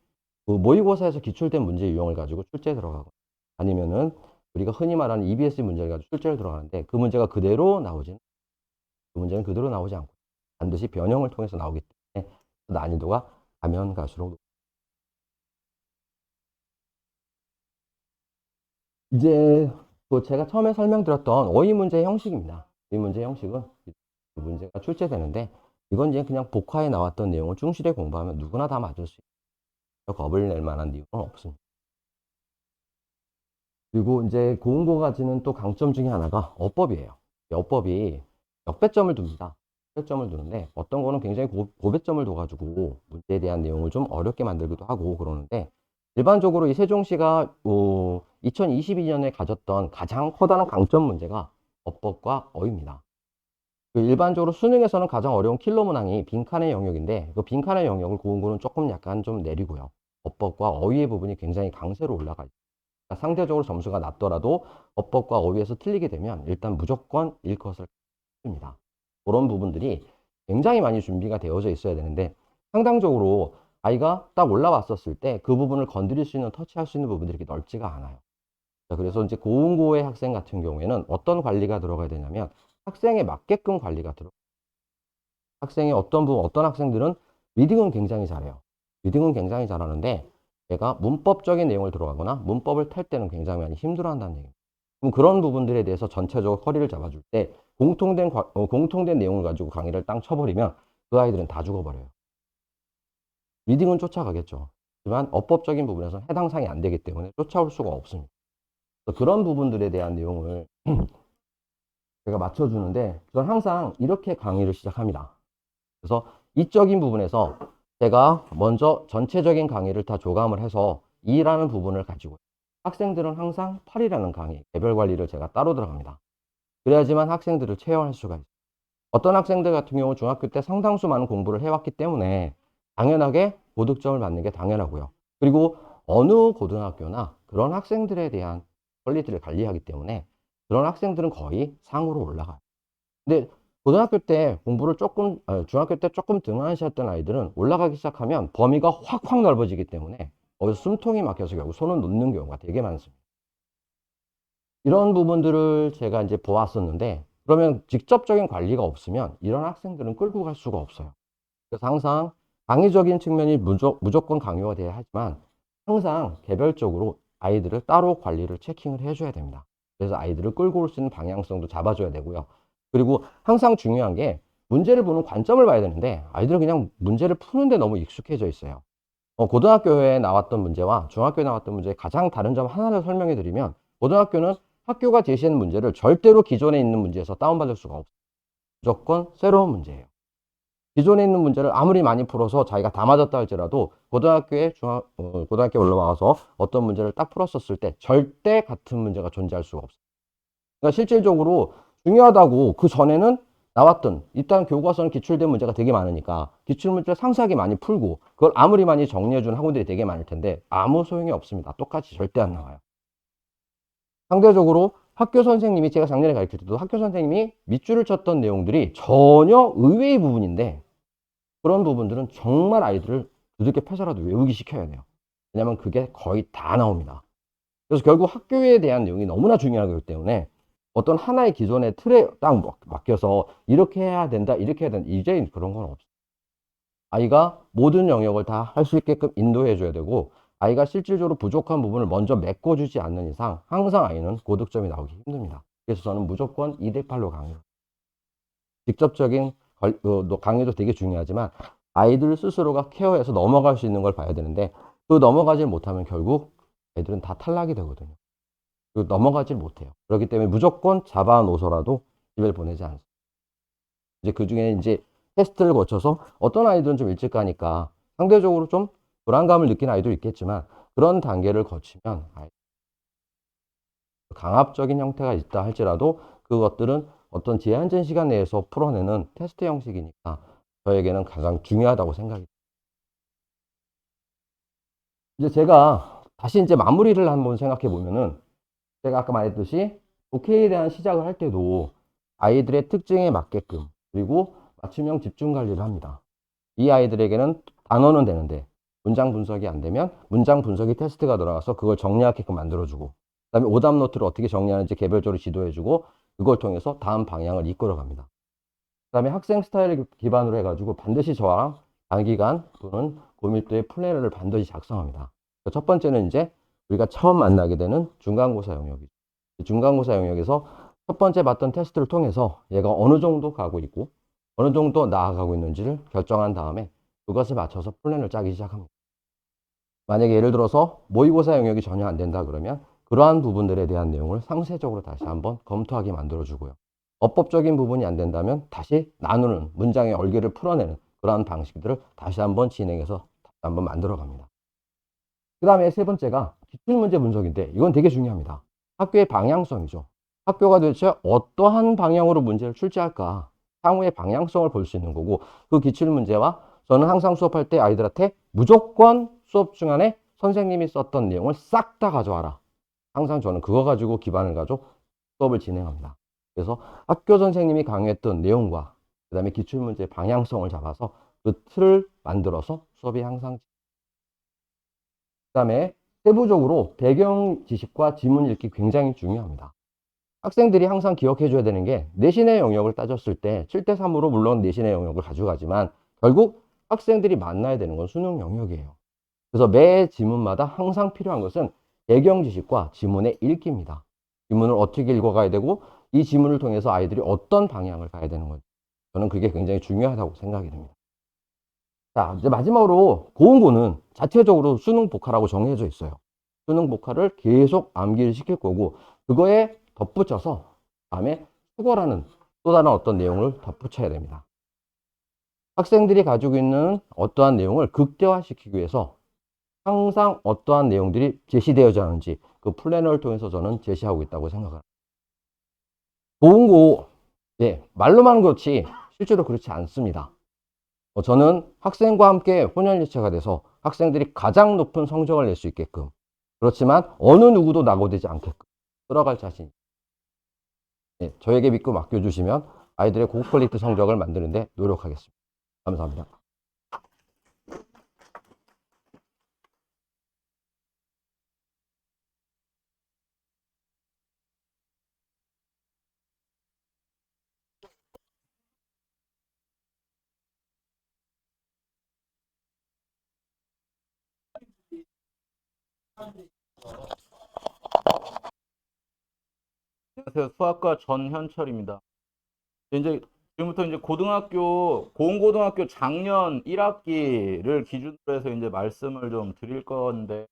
그 모의고사에서 기출된 문제 유형을 가지고 출제에 들어가고 아니면은 우리가 흔히 말하는 EBS 문제를 가지고 출제를 들어가는데 그 문제가 그대로 나오진 그 문제는 그대로 나오지 않고 반드시 변형을 통해서 나오기 때문에 난이도가 가면 갈수록 이제 그 제가 처음에 설명드렸던 어휘 문제 형식입니다. 어휘 문제 형식은 문제가 출제되는데 이건 이제 그냥 복화에 나왔던 내용을 충실히 공부하면 누구나 다 맞을 수 있어요. 겁을 낼 만한 이유는 없습니다. 그리고 이제 고운고가 지는 또 강점 중에 하나가 어법이에요. 어법이 역배점을 둡니다. 역배점을 두는데 어떤 거는 굉장히 고배점을 둬가지고 문제에 대한 내용을 좀 어렵게 만들기도 하고 그러는데 일반적으로 이 세종시가 2022년에 가졌던 가장 커다란 강점 문제가 어법과 어휘입니다. 그 일반적으로 수능에서는 가장 어려운 킬러 문항이 빈칸의 영역인데 그 빈칸의 영역을 고운고는 조금 약간 좀 내리고요. 어법과 어휘의 부분이 굉장히 강세로 올라가 있어요. 그러니까 상대적으로 점수가 낮더라도 어법과 어휘에서 틀리게 되면 일단 무조건 일컷을 씁니다. 그런 부분들이 굉장히 많이 준비가 되어져 있어야 되는데 상당적으로 아이가 딱 올라왔었을 때 그 부분을 건드릴 수 있는 터치할 수 있는 부분들이 이렇게 넓지가 않아요. 자, 그래서 이제 고운고의 학생 같은 경우에는 어떤 관리가 들어가야 되냐면 학생에 맞게끔 관리가 들어. 학생의 어떤 부분, 어떤 학생들은 리딩은 굉장히 잘해요. 리딩은 굉장히 잘하는데 얘가 문법적인 내용을 들어가거나 문법을 탈 때는 굉장히 많이 힘들어한다는 얘기입니다. 그럼 그런 부분들에 대해서 전체적으로 허리를 잡아줄 때 공통된 내용을 가지고 강의를 땅 쳐버리면 그 아이들은 다 죽어버려요. 리딩은 쫓아가겠죠. 하지만 어법적인 부분에서 해당 사항이 안 되기 때문에 쫓아올 수가 없습니다. 그래서 그런 부분들에 대한 내용을 제가 맞춰주는데 저는 항상 이렇게 강의를 시작합니다. 그래서 이적인 부분에서 제가 먼저 전체적인 강의를 다 조감을 해서 2라는 부분을 가지고 학생들은 항상 8이라는 강의, 개별 관리를 제가 따로 들어갑니다. 그래야지만 학생들을 체화할 수가 있어요. 어떤 학생들 같은 경우 중학교 때 상당수 많은 공부를 해왔기 때문에 당연하게 고득점을 받는 게 당연하고요. 그리고 어느 고등학교나 그런 학생들에 대한 퀄리티를 관리하기 때문에 그런 학생들은 거의 상으로 올라가요. 근데 고등학교 때 공부를 조금, 중학교 때 조금 등한시했던 아이들은 올라가기 시작하면 범위가 확확 넓어지기 때문에 거기서 숨통이 막혀서 결국 손을 놓는 경우가 되게 많습니다. 이런 부분들을 제가 이제 보았었는데, 그러면 직접적인 관리가 없으면 이런 학생들은 끌고 갈 수가 없어요. 그래서 항상 강의적인 측면이 무조건 강요가 돼야 하지만 항상 개별적으로 아이들을 따로 관리를 체킹을 해줘야 됩니다. 그래서 아이들을 끌고 올 수 있는 방향성도 잡아줘야 되고요. 그리고 항상 중요한 게 문제를 보는 관점을 봐야 되는데 아이들은 그냥 문제를 푸는데 너무 익숙해져 있어요. 고등학교에 나왔던 문제와 중학교에 나왔던 문제의 가장 다른 점 하나를 설명해 드리면 고등학교는 학교가 제시한 문제를 절대로 기존에 있는 문제에서 다운받을 수가 없어요. 무조건 새로운 문제예요. 기존에 있는 문제를 아무리 많이 풀어서 자기가 다 맞았다 할지라도 고등학교에 올라와서 어떤 문제를 딱 풀었었을 때 절대 같은 문제가 존재할 수가 없어요. 그러니까 실질적으로 중요하다고 그 전에는 나왔던 일단 교과서는 기출된 문제가 되게 많으니까 기출문제를 상세하게 많이 풀고 그걸 아무리 많이 정리해주는 학원들이 되게 많을 텐데 아무 소용이 없습니다. 똑같이 절대 안 나와요. 상대적으로 학교 선생님이 제가 작년에 가르칠 때도 학교 선생님이 밑줄을 쳤던 내용들이 전혀 의외의 부분인데 그런 부분들은 정말 아이들을 두들겨 패서라도 외우기 시켜야 돼요. 왜냐하면 그게 거의 다 나옵니다. 그래서 결국 학교에 대한 내용이 너무나 중요하기 때문에 어떤 하나의 기존의 틀에 딱 맡겨서 이렇게 해야 된다, 이렇게 해야 된다. 이제 그런 건 없어요. 아이가 모든 영역을 다 할 수 있게끔 인도해 줘야 되고 아이가 실질적으로 부족한 부분을 먼저 메꿔주지 않는 이상 항상 아이는 고득점이 나오기 힘듭니다. 그래서 저는 무조건 2대8로 강의를 직접적인 강의도 되게 중요하지만 아이들 스스로가 케어해서 넘어갈 수 있는 걸 봐야 되는데 그 넘어가질 못하면 결국 애들은 다 탈락이 되거든요. 넘어가질 못해요. 그렇기 때문에 무조건 잡아놓아서라도 집에 보내지 않습니다. 이제 그 중에 이제 테스트를 거쳐서 어떤 아이들은 좀 일찍 가니까 상대적으로 좀 불안감을 느끼는 아이도 있겠지만 그런 단계를 거치면 강압적인 형태가 있다 할지라도 그것들은 어떤 제한된 시간 내에서 풀어내는 테스트 형식이니까 저에게는 가장 중요하다고 생각이 듭니다. 이제 제가 다시 이제 마무리를 한번 생각해 보면은 제가 아까 말했듯이 독해에 대한 시작을 할 때도 아이들의 특징에 맞게끔 그리고 맞춤형 집중 관리를 합니다. 이 아이들에게는 단어는 되는데 문장 분석이 안 되면 문장 분석이 테스트가 들어가서 그걸 정리하게끔 만들어주고 그다음에 오답 노트를 어떻게 정리하는지 개별적으로 지도해주고 그걸 통해서 다음 방향을 이끌어갑니다. 그다음에 학생 스타일을 기반으로 해가지고 반드시 저랑 단기간 또는 고밀도의 플래너를 반드시 작성합니다. 첫 번째는 이제 우리가 처음 만나게 되는 중간고사 영역이죠. 중간고사 영역에서 첫 번째 봤던 테스트를 통해서 얘가 어느 정도 가고 있고 어느 정도 나아가고 있는지를 결정한 다음에 그것을 맞춰서 플랜을 짜기 시작합니다. 만약에 예를 들어서 모의고사 영역이 전혀 안 된다 그러면 그러한 부분들에 대한 내용을 상세적으로 다시 한번 검토하게 만들어주고요. 어법적인 부분이 안 된다면 다시 나누는 문장의 얼개를 풀어내는 그러한 방식들을 다시 한번 진행해서 다시 한번 만들어갑니다. 그 다음에 세 번째가 기출문제 분석인데 이건 되게 중요합니다. 학교의 방향성이죠. 학교가 도대체 어떠한 방향으로 문제를 출제할까 향후의 방향성을 볼 수 있는 거고 그 기출문제와 저는 항상 수업할 때 아이들한테 무조건 수업 중간에 선생님이 썼던 내용을 싹 다 가져와라. 항상 저는 그거 가지고 기반을 가지고 수업을 진행합니다. 그래서 학교 선생님이 강의했던 내용과 그 다음에 기출문제의 방향성을 잡아서 그 틀을 만들어서 수업이 항상 그 다음에 세부적으로 배경 지식과 지문 읽기 굉장히 중요합니다. 학생들이 항상 기억해 줘야 되는 게 내신의 영역을 따졌을 때 7대3으로 물론 내신의 영역을 가져가지만 결국 학생들이 만나야 되는 건 수능 영역이에요. 그래서 매 지문마다 항상 필요한 것은 배경 지식과 지문의 읽기입니다. 지문을 어떻게 읽어가야 되고 이 지문을 통해서 아이들이 어떤 방향을 가야 되는 건지 저는 그게 굉장히 중요하다고 생각이 됩니다. 자, 이제 마지막으로 고온고는 자체적으로 수능 복화라고 정해져 있어요. 수능 복화를 계속 암기를 시킬 거고 그거에 덧붙여서 다음에 수거라는 또 다른 어떤 내용을 덧붙여야 됩니다. 학생들이 가지고 있는 어떠한 내용을 극대화시키기 위해서 항상 어떠한 내용들이 제시되어야 하는지 그 플래너를 통해서 저는 제시하고 있다고 생각합니다. 고운고, 말로만 그렇지 실제로 그렇지 않습니다. 저는 학생과 함께 혼연일체가 돼서 학생들이 가장 높은 성적을 낼 수 있게끔, 그렇지만 어느 누구도 낙오되지 않게끔 끌어갈 자신, 저에게 믿고 맡겨주시면 아이들의 고퀄리티 성적을 만드는데 노력하겠습니다. 감사합니다. 안녕하세요. 수학과 전현철입니다. 이제 지금부터 이제 고등고등학교 작년 1학기를 기준으로 해서 이제 말씀을 좀 드릴 건데,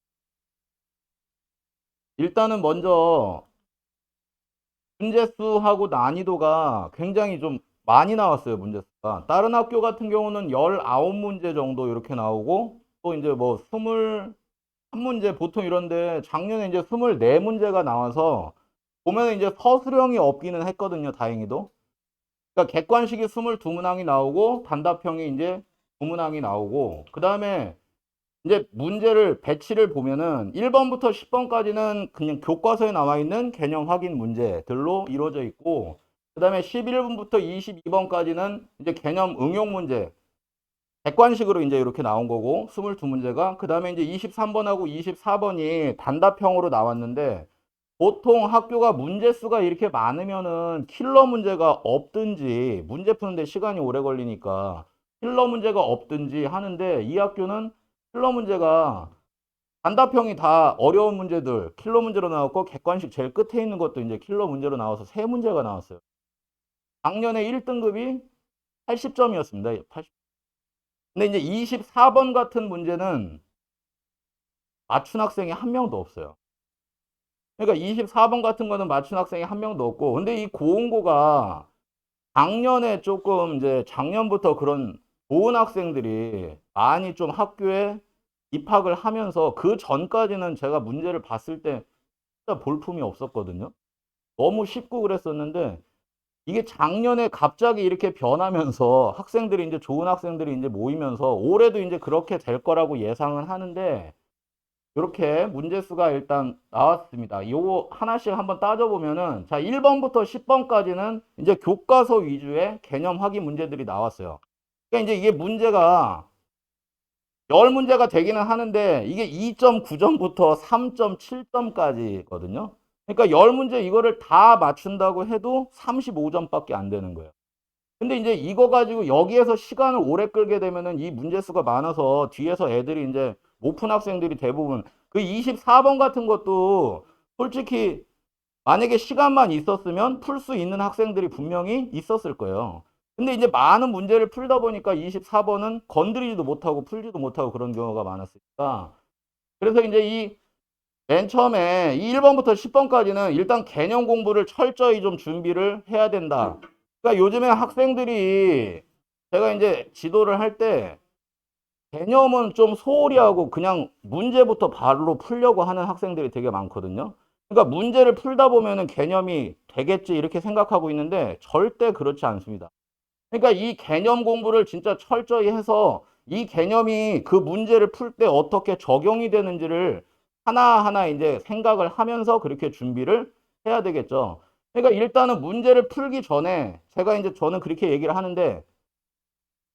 일단은 먼저 문제수하고 난이도가 굉장히 좀 많이 나왔어요. 문제수가. 다른 학교 같은 경우는 19문제 정도 이렇게 나오고, 또 이제 뭐 21문제 보통 이런데 작년에 이제 24문제가 나와서 보면 이제 서술형이 없기는 했거든요. 다행히도. 그러니까 객관식이 22문항이 나오고 단답형이 이제 2문항이 나오고, 그 다음에 이제 문제를 배치를 보면은 1번부터 10번까지는 그냥 교과서에 나와 있는 개념 확인 문제들로 이루어져 있고, 그 다음에 11번부터 22번까지는 이제 개념 응용 문제 객관식으로 이제 이렇게 나온 거고, 22문제가. 그 다음에 이제 23번하고 24번이 단답형으로 나왔는데, 보통 학교가 문제수가 이렇게 많으면은 킬러 문제가 없든지, 문제 푸는데 시간이 오래 걸리니까 킬러 문제가 없든지 하는데, 이 학교는 킬러 문제가 단답형이 다 어려운 문제들 킬러 문제로 나왔고, 객관식 제일 끝에 있는 것도 이제 킬러 문제로 나와서 3문제가 나왔어요. 작년에 1등급이 80점이었습니다. 80. 근데 이제 24번 같은 문제는 맞춘 학생이 한 명도 없어요. 그러니까 24번 같은 거는 맞춘 학생이 한 명도 없고, 근데 이 고온고가 작년에 조금 이제 작년부터 그런 좋은 학생들이 많이 좀 학교에 입학을 하면서, 그 전까지는 제가 문제를 봤을 때 진짜 볼품이 없었거든요. 너무 쉽고 그랬었는데, 이게 작년에 갑자기 이렇게 변하면서 학생들이 이제 좋은 학생들이 이제 모이면서 올해도 이제 그렇게 될 거라고 예상은 하는데, 이렇게 문제수가 일단 나왔습니다. 요거 하나씩 한번 따져보면은, 자, 1번부터 10번까지는 이제 교과서 위주의 개념 확인 문제들이 나왔어요. 그러니까 이제 이게 문제가 10문제가 되기는 하는데, 이게 2.9점부터 3.7점까지거든요. 그러니까 10문제 이거를 다 맞춘다고 해도 35점밖에 안 되는 거예요. 근데 이제 이거 가지고 여기에서 시간을 오래 끌게 되면은 이 문제수가 많아서 뒤에서 애들이 이제 못 푼 학생들이 대부분, 그 24번 같은 것도 솔직히 만약에 시간만 있었으면 풀 수 있는 학생들이 분명히 있었을 거예요. 근데 이제 많은 문제를 풀다 보니까 24번은 건드리지도 못하고 풀지도 못하고 그런 경우가 많았으니까, 그래서 이제 이 맨 처음에 이 1번부터 10번까지는 일단 개념 공부를 철저히 좀 준비를 해야 된다. 그러니까 요즘에 학생들이, 제가 이제 지도를 할 때 개념은 좀 소홀히 하고 그냥 문제부터 바로 풀려고 하는 학생들이 되게 많거든요. 그러니까 문제를 풀다 보면은 개념이 되겠지 이렇게 생각하고 있는데, 절대 그렇지 않습니다. 그러니까 이 개념 공부를 진짜 철저히 해서 이 개념이 그 문제를 풀 때 어떻게 적용이 되는지를 하나하나 이제 생각을 하면서 그렇게 준비를 해야 되겠죠. 그러니까 일단은 문제를 풀기 전에 제가 이제 저는 그렇게 얘기를 하는데,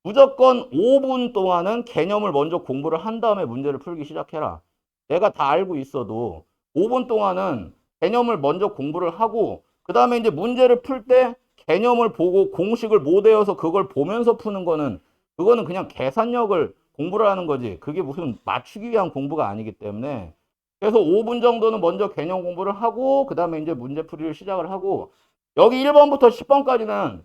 무조건 5분 동안은 개념을 먼저 공부를 한 다음에 문제를 풀기 시작해라. 내가 다 알고 있어도 5분 동안은 개념을 먼저 공부를 하고, 그 다음에 이제 문제를 풀 때 개념을 보고 공식을 못 외워서 그걸 보면서 푸는 거는, 그거는 그냥 계산력을 공부를 하는 거지, 그게 무슨 맞추기 위한 공부가 아니기 때문에, 그래서 5분 정도는 먼저 개념 공부를 하고 그 다음에 이제 문제풀이를 시작을 하고, 여기 1번부터 10번까지는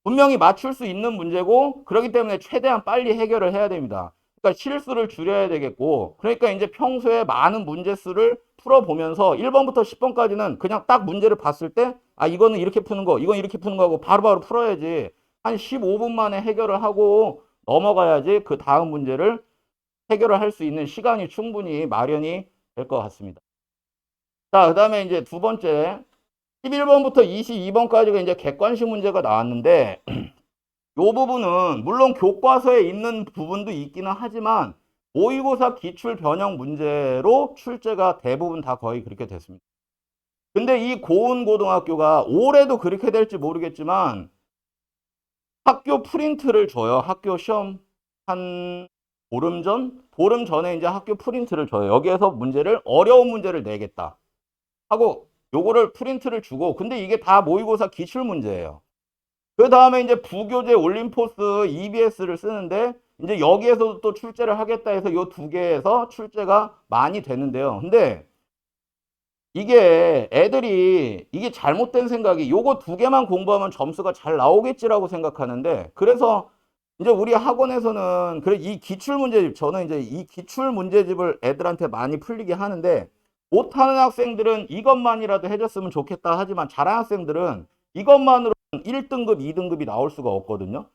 분명히 맞출 수 있는 문제고, 그렇기 때문에 최대한 빨리 해결을 해야 됩니다. 그러니까 실수를 줄여야 되겠고, 그러니까 이제 평소에 많은 문제수를 풀어보면서 1번부터 10번까지는 그냥 딱 문제를 봤을 때 아, 이거는 이렇게 푸는 거, 이건 이렇게 푸는 거하고 바로바로 풀어야지. 한 15분 만에 해결을 하고 넘어가야지 그 다음 문제를 해결을 할 수 있는 시간이 충분히 마련이 될 것 같습니다. 자, 그 다음에 이제 두 번째, 11번부터 22번까지가 이제 객관식 문제가 나왔는데, 이 부분은 물론 교과서에 있는 부분도 있기는 하지만 모의고사 기출 변형 문제로 출제가 대부분 다 거의 그렇게 됐습니다. 근데 이 고운고등학교가 올해도 그렇게 될지 모르겠지만 학교 프린트를 줘요. 학교 시험 한 보름 전? 보름 전에 이제 학교 프린트를 줘요. 여기에서 문제를 어려운 문제를 내겠다 하고 요거를 프린트를 주고, 근데 이게 다 모의고사 기출 문제예요. 그 다음에 이제 부교재 올림포스 EBS를 쓰는데 이제 여기에서도 또 출제를 하겠다 해서 요 두 개에서 출제가 많이 되는데요. 근데 이게 애들이 이게 잘못된 생각이 요거 두 개만 공부하면 점수가 잘 나오겠지라고 생각하는데, 그래서 이제 우리 학원에서는 그래 이 기출 문제집, 저는 이제 이 기출 문제집을 애들한테 많이 풀리게 하는데, 못하는 학생들은 이것만이라도 해줬으면 좋겠다 하지만 잘하는 학생들은 이것만으로 1등급, 2등급이 나올 수가 없거든요.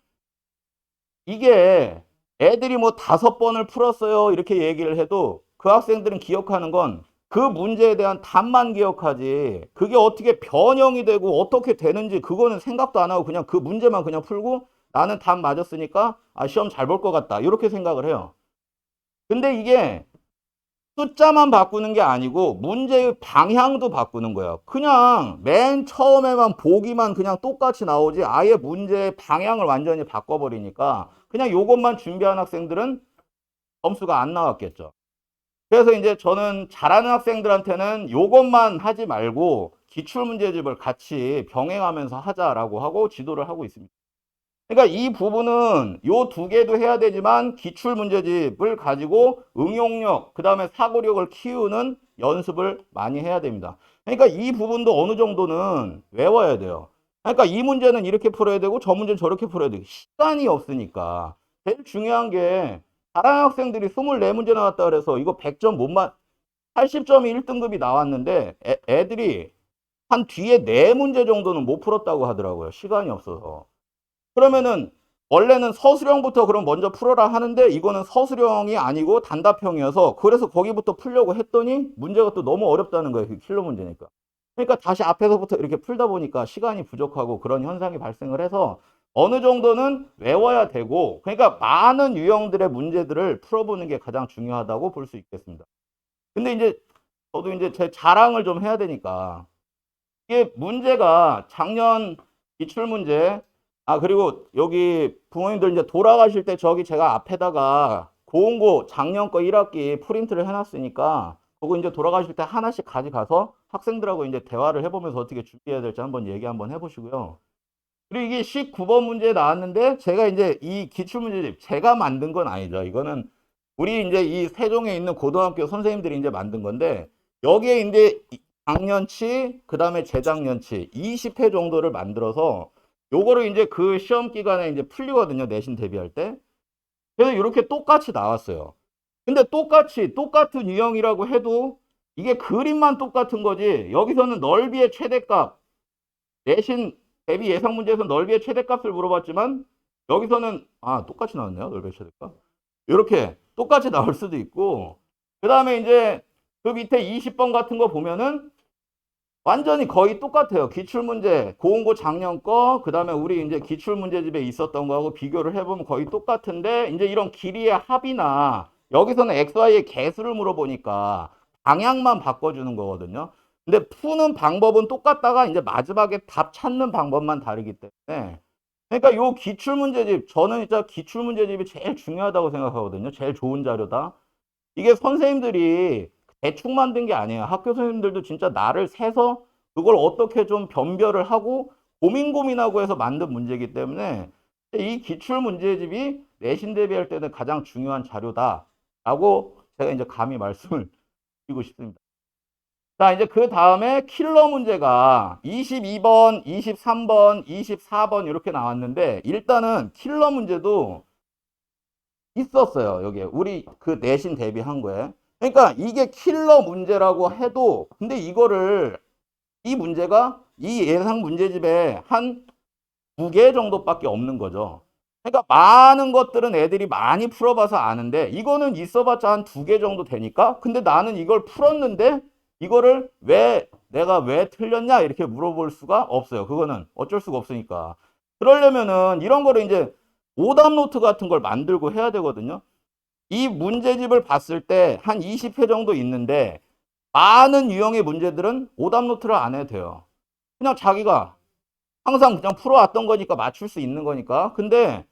이게 애들이 뭐 5번을 풀었어요 이렇게 얘기를 해도 그 학생들은 기억하는 건 그 문제에 대한 답만 기억하지, 그게 어떻게 변형이 되고 어떻게 되는지 그거는 생각도 안 하고 그냥 그 문제만 그냥 풀고 나는 답 맞았으니까 아, 시험 잘 볼 것 같다 이렇게 생각을 해요. 근데 이게 숫자만 바꾸는 게 아니고 문제의 방향도 바꾸는 거예요. 그냥 맨 처음에만 보기만 그냥 똑같이 나오지 아예 문제의 방향을 완전히 바꿔버리니까 그냥 요것만 준비한 학생들은 점수가 안 나왔겠죠. 그래서 이제 저는 잘하는 학생들한테는 요것만 하지 말고 기출문제집을 같이 병행하면서 하자라고 하고 지도를 하고 있습니다. 그러니까 이 부분은 요 두 개도 해야 되지만 기출문제집을 가지고 응용력, 그 다음에 사고력을 키우는 연습을 많이 해야 됩니다. 그러니까 이 부분도 어느 정도는 외워야 돼요. 그러니까 이 문제는 이렇게 풀어야 되고 저 문제는 저렇게 풀어야 되고 시간이 없으니까. 제일 중요한 게 잘하는 학생들이 24문제 나왔다 그래서 이거 100점 못 맞, 80점이 1등급이 나왔는데 애들이 한 뒤에 4문제 정도는 못 풀었다고 하더라고요. 시간이 없어서. 그러면은 원래는 서술형부터 그럼 먼저 풀어라 하는데 이거는 서술형이 아니고 단답형이어서 그래서 거기부터 풀려고 했더니 문제가 또 너무 어렵다는 거예요. 그 킬러 문제니까. 그러니까 다시 앞에서부터 이렇게 풀다 보니까 시간이 부족하고 그런 현상이 발생을 해서 어느 정도는 외워야 되고, 그러니까 많은 유형들의 문제들을 풀어보는 게 가장 중요하다고 볼 수 있겠습니다. 근데 이제 저도 이제 제 자랑을 좀 해야 되니까 이게 문제가 작년 기출문제, 아, 그리고 여기 부모님들 이제 돌아가실 때 저기 제가 앞에다가 고운고 작년 거 1학기 프린트를 해놨으니까 그거 이제 돌아가실 때 하나씩 가져가서 학생들하고 이제 대화를 해보면서 어떻게 준비해야 될지 한번 얘기 한번 해보시고요. 그리고 이게 19번 문제 나왔는데 제가 이제 이 기출문제집 제가 만든 건 아니죠. 이거는 우리 이제 이 세종에 있는 고등학교 선생님들이 이제 만든 건데 여기에 이제 작년치, 그 다음에 재작년치 20회 정도를 만들어서 요거를 이제 그 시험 기간에 이제 풀리거든요. 내신 대비할 때. 그래서 이렇게 똑같이 나왔어요. 근데 똑같은 유형이라고 해도 이게 그림만 똑같은 거지 여기서는 넓이의 최대값, 내신 대비 예상 문제에서 넓이의 최대값을 물어봤지만 여기서는 아 똑같이 나왔네요. 넓이의 최대값. 이렇게 똑같이 나올 수도 있고, 그 다음에 이제 그 밑에 20번 같은 거 보면은 완전히 거의 똑같아요. 기출문제, 고운고 작년 거, 그 다음에 우리 이제 기출문제집에 있었던 거하고 비교를 해보면 거의 똑같은데, 이제 이런 길이의 합이나, 여기서는 XY의 개수를 물어보니까 방향만 바꿔주는 거거든요. 근데 푸는 방법은 똑같다가 이제 마지막에 답 찾는 방법만 다르기 때문에. 그러니까 요 기출문제집, 저는 진짜 기출문제집이 제일 중요하다고 생각하거든요. 제일 좋은 자료다. 이게 선생님들이 대충 만든 게 아니에요. 학교 선생님들도 진짜 날을 새서 그걸 어떻게 좀 변별을 하고 고민하고 해서 만든 문제이기 때문에 이 기출 문제집이 내신 대비할 때는 가장 중요한 자료다라고 제가 이제 감히 말씀을 드리고 싶습니다. 자, 이제 그 다음에 킬러 문제가 22번, 23번, 24번 이렇게 나왔는데 일단은 킬러 문제도 있었어요. 여기에 우리 그 내신 대비한 거에. 그러니까 이게 킬러 문제라고 해도 근데 이거를 이 문제가 이 예상 문제집에 한 2개 정도밖에 없는 거죠. 그러니까 많은 것들은 애들이 많이 풀어봐서 아는데 이거는 있어봤자 한 2개 정도 되니까 근데 나는 이걸 풀었는데 이거를 내가 왜 틀렸냐 이렇게 물어볼 수가 없어요. 그거는 어쩔 수가 없으니까. 그러려면은 이런 거를 이제 오답 노트 같은 걸 만들고 해야 되거든요. 이 문제집을 봤을 때 한 20회 정도 있는데 많은 유형의 문제들은 오답 노트를 안 해도 돼요. 그냥 자기가 항상 그냥 풀어왔던 거니까 맞출 수 있는 거니까. 근데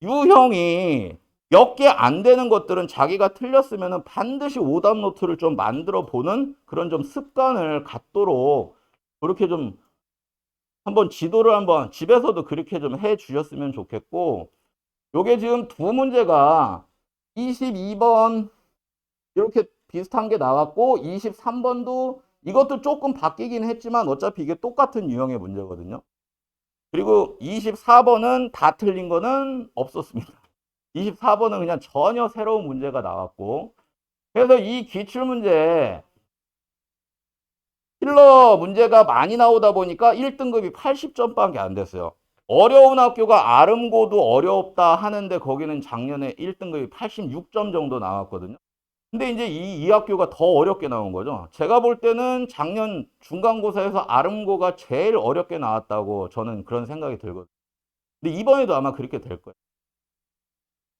유형이 몇 개 안 되는 것들은 자기가 틀렸으면 반드시 오답 노트를 좀 만들어 보는 그런 좀 습관을 갖도록 그렇게 좀 한번 지도를 한번 집에서도 그렇게 좀 해 주셨으면 좋겠고, 요게 지금 두 문제가 22번 이렇게 비슷한 게 나왔고 23번도 이것도 조금 바뀌긴 했지만 어차피 이게 똑같은 유형의 문제거든요. 그리고 24번은 다 틀린 거는 없었습니다. 24번은 그냥 전혀 새로운 문제가 나왔고, 그래서 이 기출문제 킬러 문제가 많이 나오다 보니까 1등급이 80점밖에 안 됐어요. 어려운 학교가 아름고도 어렵다 하는데 거기는 작년에 1등급이 86점 정도 나왔거든요. 근데 이제 이 학교가 더 어렵게 나온 거죠. 제가 볼 때는 작년 중간고사에서 아름고가 제일 어렵게 나왔다고 저는 그런 생각이 들거든요. 근데 이번에도 아마 그렇게 될 거예요.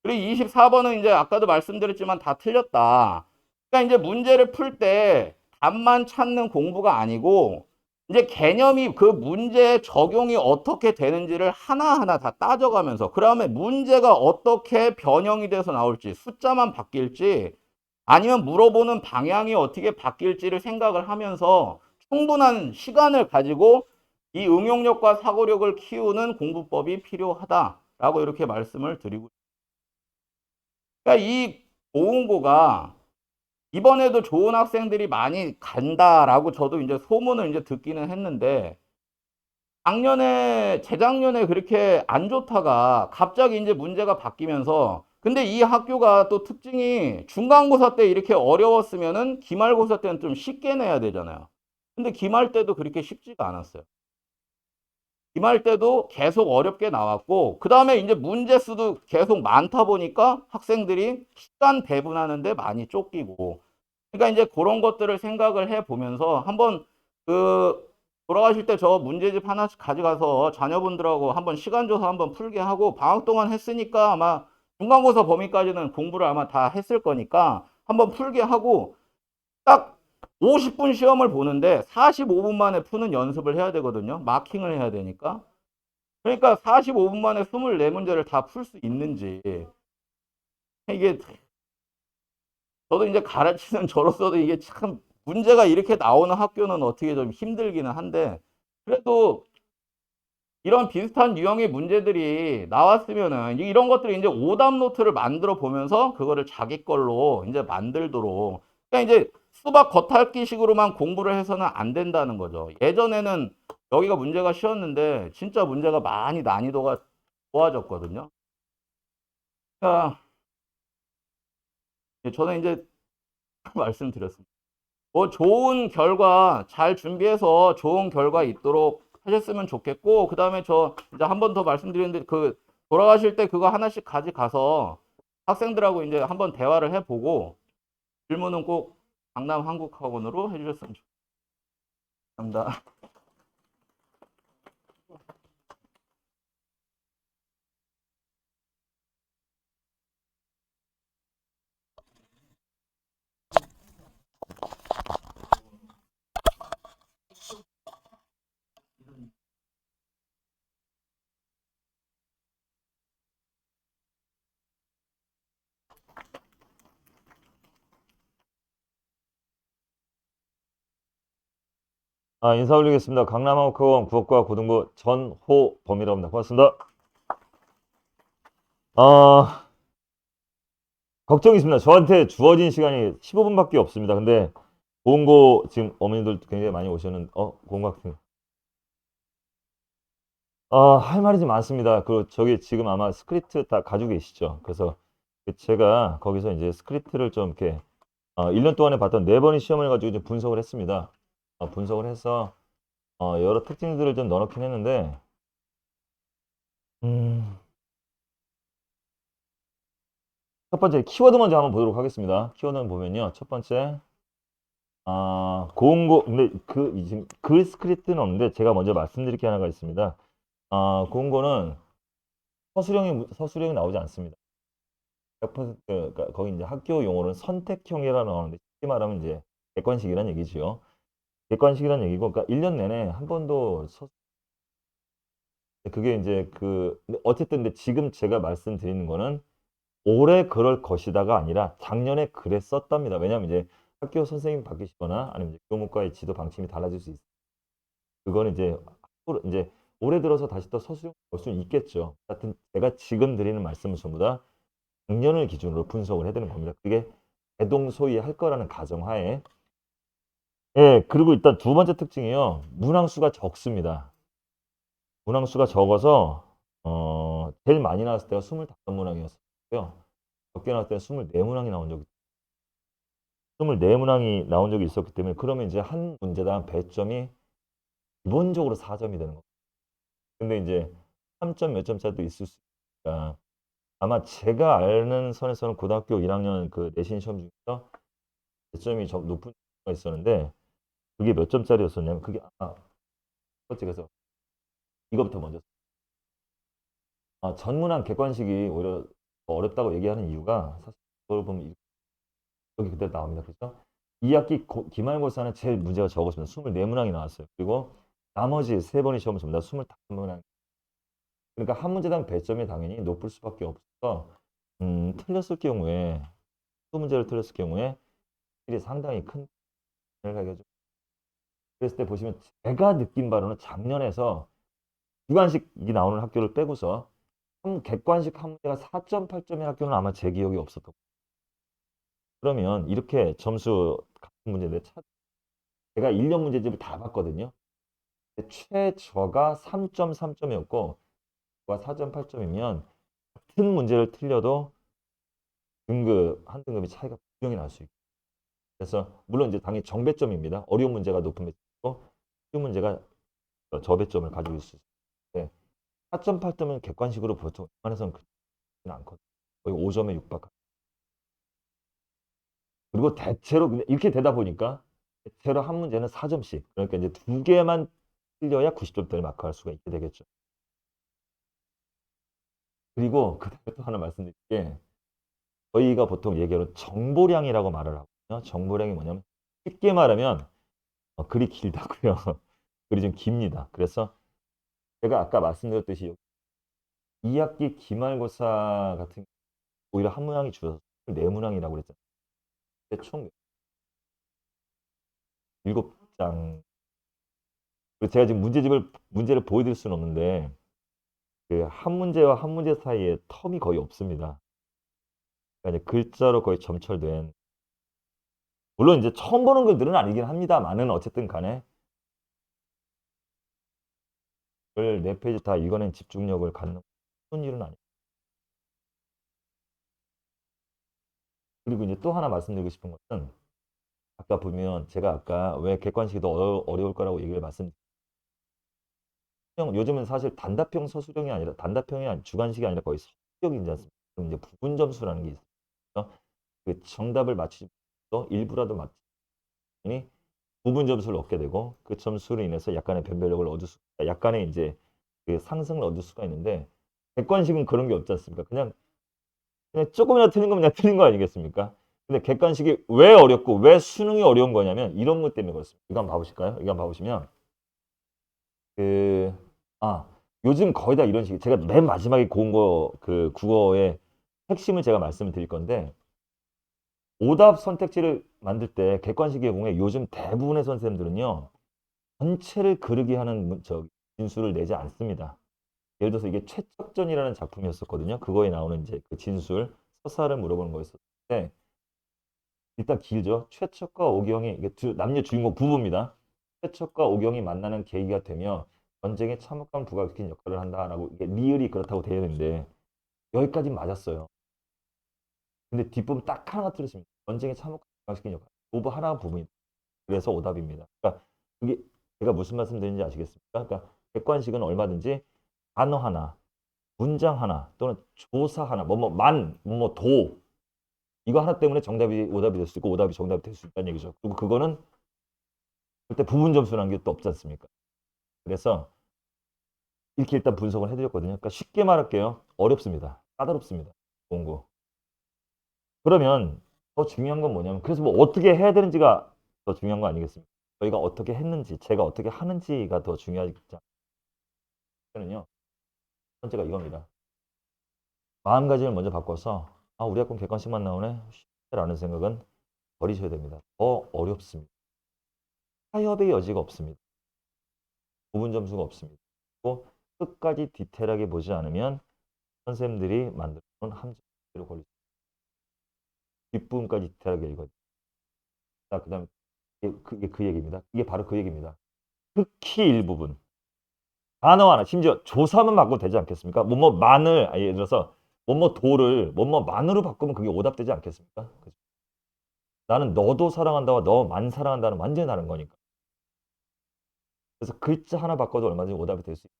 그리고 24번은 이제 아까도 말씀드렸지만 다 틀렸다. 그러니까 이제 문제를 풀 때 답만 찾는 공부가 아니고 이제 개념이 그 문제 적용이 어떻게 되는지를 하나하나 다 따져가면서 그다음에 문제가 어떻게 변형이 돼서 나올지 숫자만 바뀔지 아니면 물어보는 방향이 어떻게 바뀔지를 생각을 하면서 충분한 시간을 가지고 이 응용력과 사고력을 키우는 공부법이 필요하다라고 이렇게 말씀을 드리고 그러니까 이 보훈고가 이번에도 좋은 학생들이 많이 간다라고 저도 이제 소문을 이제 듣기는 했는데 재작년에 그렇게 안 좋다가 갑자기 이제 문제가 바뀌면서 근데 이 학교가 또 특징이 중간고사 때 이렇게 어려웠으면은 기말고사 때는 좀 쉽게 내야 되잖아요. 근데 기말 때도 그렇게 쉽지가 않았어요. 기말 때도 계속 어렵게 나왔고 그 다음에 이제 문제 수도 계속 많다 보니까 학생들이 시간 배분하는데 많이 쫓기고 그러니까 이제 그런 것들을 생각을 해 보면서 한번 그 돌아가실 때 저 문제집 하나씩 가져가서 자녀분들하고 한번 시간 줘서 한번 풀게 하고 방학 동안 했으니까 아마 중간고사 범위까지는 공부를 아마 다 했을 거니까 한번 풀게 하고 딱 50분 시험을 보는데 45분 만에 푸는 연습을 해야 되거든요. 마킹을 해야 되니까. 그러니까 45분 만에 24문제를 다 풀 수 있는지 이게 저도 이제 가르치는 저로서도 이게 참 문제가 이렇게 나오는 학교는 어떻게 좀 힘들기는 한데 그래도 이런 비슷한 유형의 문제들이 나왔으면은 이런 것들이 이제 오답 노트를 만들어 보면서 그거를 자기 걸로 이제 만들도록 그러니까 이제 수박 겉핥기식으로만 공부를 해서는 안 된다는 거죠. 예전에는 여기가 문제가 쉬웠는데 진짜 문제가 많이 난이도가 좋아졌거든요. 그러니까 저는 이제 말씀드렸습니다. 뭐 좋은 결과 잘 준비해서 좋은 결과 있도록 하셨으면 좋겠고 그다음에 저 이제 한 번 더 말씀드리는데 그 돌아가실 때 그거 하나씩 가져가서 학생들하고 이제 한번 대화를 해보고 질문은 꼭 강남 한국학원으로 해주셨으면 좋겠습니다. 감사합니다. 인사 올리겠습니다. 강남학원 국어과 고등부 전호범이라고 합니다. 고맙습니다. 걱정이 있습니다. 저한테 주어진 시간이 15분밖에 없습니다. 근데 보은고 지금 어머니들 굉장히 많이 오셨는데, 보은고 학생. 할 말이 좀 많습니다. 저기 지금 아마 스크립트 다 가지고 계시죠. 그래서 제가 거기서 이제 스크립트를 좀 이렇게 1년 동안에 봤던 4번의 시험을 가지고 이제 분석을 했습니다. 분석을 해서 여러 특징들을 좀 넣어놓긴 했는데, 첫 번째 키워드 먼저 한번 보도록 하겠습니다. 키워드는 보면요, 첫 번째, 고응고, 근데 지금 그 스크립트는 없는데 제가 먼저 말씀드릴 게 하나가 있습니다. 고응고는 서술형이 나오지 않습니다. 100%, 그러니까 거기 이제 학교 용어로는 선택형이라 나오는데, 쉽게 말하면 이제 객관식이란 얘기지요. 객관식이란 얘기고, 그러니까 1년 내내 한 번도 그게 이제 근데 어쨌든 근데 지금 제가 말씀드리는 거는 올해 그럴 것이다가 아니라 작년에 그랬었답니다. 왜냐하면 이제 학교 선생님 바뀌시거나 아니면 이제 교무과의 지도 방침이 달라질 수 있어요. 그거는 이제 앞으로 이제 올해 들어서 다시 또 서술형 볼 수는 있겠죠. 하여튼 제가 지금 드리는 말씀은 전부 다 작년을 기준으로 분석을 해야 되는 겁니다. 그게 대동소이에 할 거라는 가정하에. 예, 그리고 일단 두 번째 특징이요. 문항수가 적습니다. 문항수가 적어서 제일 많이 나왔을 때가 25문항이었고요. 적게 나왔을 때는 24문항이 나온 적이 24문항이 나온 적이 있었기 때문에 그러면 이제 한 문제당 배점이 기본적으로 4점이 되는 겁니다. 근데 이제 3점 몇 점짜리도 있을 수 있으니까 아마 제가 아는 선에서는 고등학교 1학년 그 내신 시험 중에서 배점이 좀 높은 수가 있었는데 그게 몇 점짜리였었냐면 그게 첫 번째 그래서 이거부터 먼저 전문항 객관식이 오히려 더 어렵다고 얘기하는 이유가 사실 그걸 보면 여기 그대로 나옵니다. 그렇죠? 2학기 기말고사는 제일 문제가 적었습니다. 24문항이 나왔어요. 그리고 나머지 3번의 시험은 전부 다 25문항. 그러니까 한 문제당 배점이 당연히 높을 수밖에 없어서 틀렸을 경우에 두 문제를 틀렸을 경우에 일이 상당히 큰 차이를 하게 죠. 그랬을 때 보시면 제가 느낀 바로는 작년에서 주관식이 나오는 학교를 빼고서 객관식 한 문제가 4.8점의 학교는 아마 제 기억이 없었던 거예요. 그러면 이렇게 점수 같은 문제인데 제가 1년 문제집을 다 봤거든요. 최저가 3.3점이었고 4.8점이면 같은 문제를 틀려도 한 등급이 차이가 분명히 날 수 있고 그래서 물론 이제 당연히 정배점입니다. 어려운 문제가 높은 배점이고 쉬운 문제가 저배점을 가지고 있을 수 있는데 4.8점은 객관식으로 보통 웬만해서는 그렇지 않거든요. 거의 5점에 육박합니다. 그리고 대체로 근데 이렇게 되다 보니까 대체로 한 문제는 4점씩 그러니까 이제 두 개만 틀려야 90점대를 마크할 수가 있게 되겠죠. 그리고 그다음에 또 하나 말씀드릴 게 저희가 보통 얘기하는 정보량이라고 말을 하거든요. 정보량이 뭐냐면 쉽게 말하면 글이 길다고요. 글이 좀 깁니다. 그래서 제가 아까 말씀드렸듯이 2학기 기말고사 같은 오히려 한 문항이 줄어서 4문항이라고 그랬잖아요. 근데 총 7장. 제가 지금 문제를 보여드릴 수는 없는데 그 한 문제와 한 문제 사이에 텀이 거의 없습니다. 그러니까 이제 글자로 거의 점철된 물론 이제 처음 보는 글들은 아니긴 합니다만은 어쨌든 간에 글 4페이지 다 읽어낸 집중력을 갖는 쉬운 일은 아니에요. 그리고 이제 또 하나 말씀드리고 싶은 것은 아까 보면 제가 아까 왜 객관식이 더 어려울 거라고 얘기를 말씀드렸죠. 요즘은 사실 단답형 서술형이 아니라 주관식이 아니라 거의 서술형이지 않습니까? 그럼 이제 부분 점수라는 게 있어요. 그 정답을 맞추지 못해도 일부라도 맞추니 부분 점수를 얻게 되고 그 점수로 인해서 약간의 변별력을 약간의 이제 그 상승을 얻을 수가 있는데 객관식은 그런 게 없지 않습니까? 그냥 조금이라도 틀린 거면 그냥 틀린 거 아니겠습니까? 근데 객관식이 왜 어렵고 왜 수능이 어려운 거냐면 이런 것 때문에 그렇습니다. 이거 한번 봐보실까요? 이거 한번 봐보시면 그 요즘 거의 다 이런 식이 제가 맨 마지막에 고운 거 그 국어의 핵심을 제가 말씀을 드릴 건데 오답 선택지를 만들 때 객관식의 경우에 요즘 대부분의 선생님들은요 전체를 그르게 하는 진술을 내지 않습니다. 예를 들어서 이게 최척전이라는 작품이었었거든요. 그거에 나오는 이제 그 진술 서사를 물어보는 거였었는데 일단 길죠. 최척과 오경이 이게 남녀 주인공 부부입니다. 최척과 오경이 만나는 계기가 되며 전쟁에 참혹한 부각시킨 역할을 한다라고 이게 리을이 그렇다고 되어 있는데 여기까지 맞았어요. 근데 뒷부분 딱 하나 틀렸습니다. 전쟁에 참혹한 부각시킨 역할. 오브 하나 부분이 그래서 오답입니다. 그러니까 이게 제가 무슨 말씀 드리는지 아시겠습니까? 그러니까 객관식은 얼마든지 단어 하나, 문장 하나 또는 조사 하나, 도 이거 하나 때문에 정답이 오답이 될 수 있고 오답이 정답이 될 수 있다는 얘기죠. 그리고 그거는 그때 부분 점수라는 게 또 없지 않습니까? 그래서 이렇게 일단 분석을 해드렸거든요. 그러니까 쉽게 말할게요. 어렵습니다. 까다롭습니다. 공부. 그러면 더 중요한 건 뭐냐면 그래서 뭐 어떻게 해야 되는지가 더 중요한 거 아니겠습니까? 저희가 어떻게 했는지, 제가 어떻게 하는지가 더 중요하지 않는요. 첫 번째가 이겁니다. 마음가짐을 먼저 바꿔서 아, 우리 학군 객관식만 나오네? 라는 생각은 버리셔야 됩니다. 더 어렵습니다. 타협의 여지가 없습니다. 부분 점수가 없습니다. 그리고 끝까지 디테일하게 보지 않으면 선생님들이 만들어놓은 함정대로 걸릴 수 있습니다. 뒷부분까지 디테일하게 읽어야 됩니다. 자, 그 다음에 그게 그 얘기입니다. 이게 바로 그 얘기입니다. 특히 일부분. 단어 하나, 심지어 조사만 바꾸면 되지 않겠습니까? 예를 들어서 도를 만으로 바꾸면 그게 오답되지 않겠습니까? 그죠? 나는 너도 사랑한다와 너만 사랑한다는 완전히 다른 거니까. 그래서 글자 하나 바꿔도 얼마든지 오답이 될 수 있기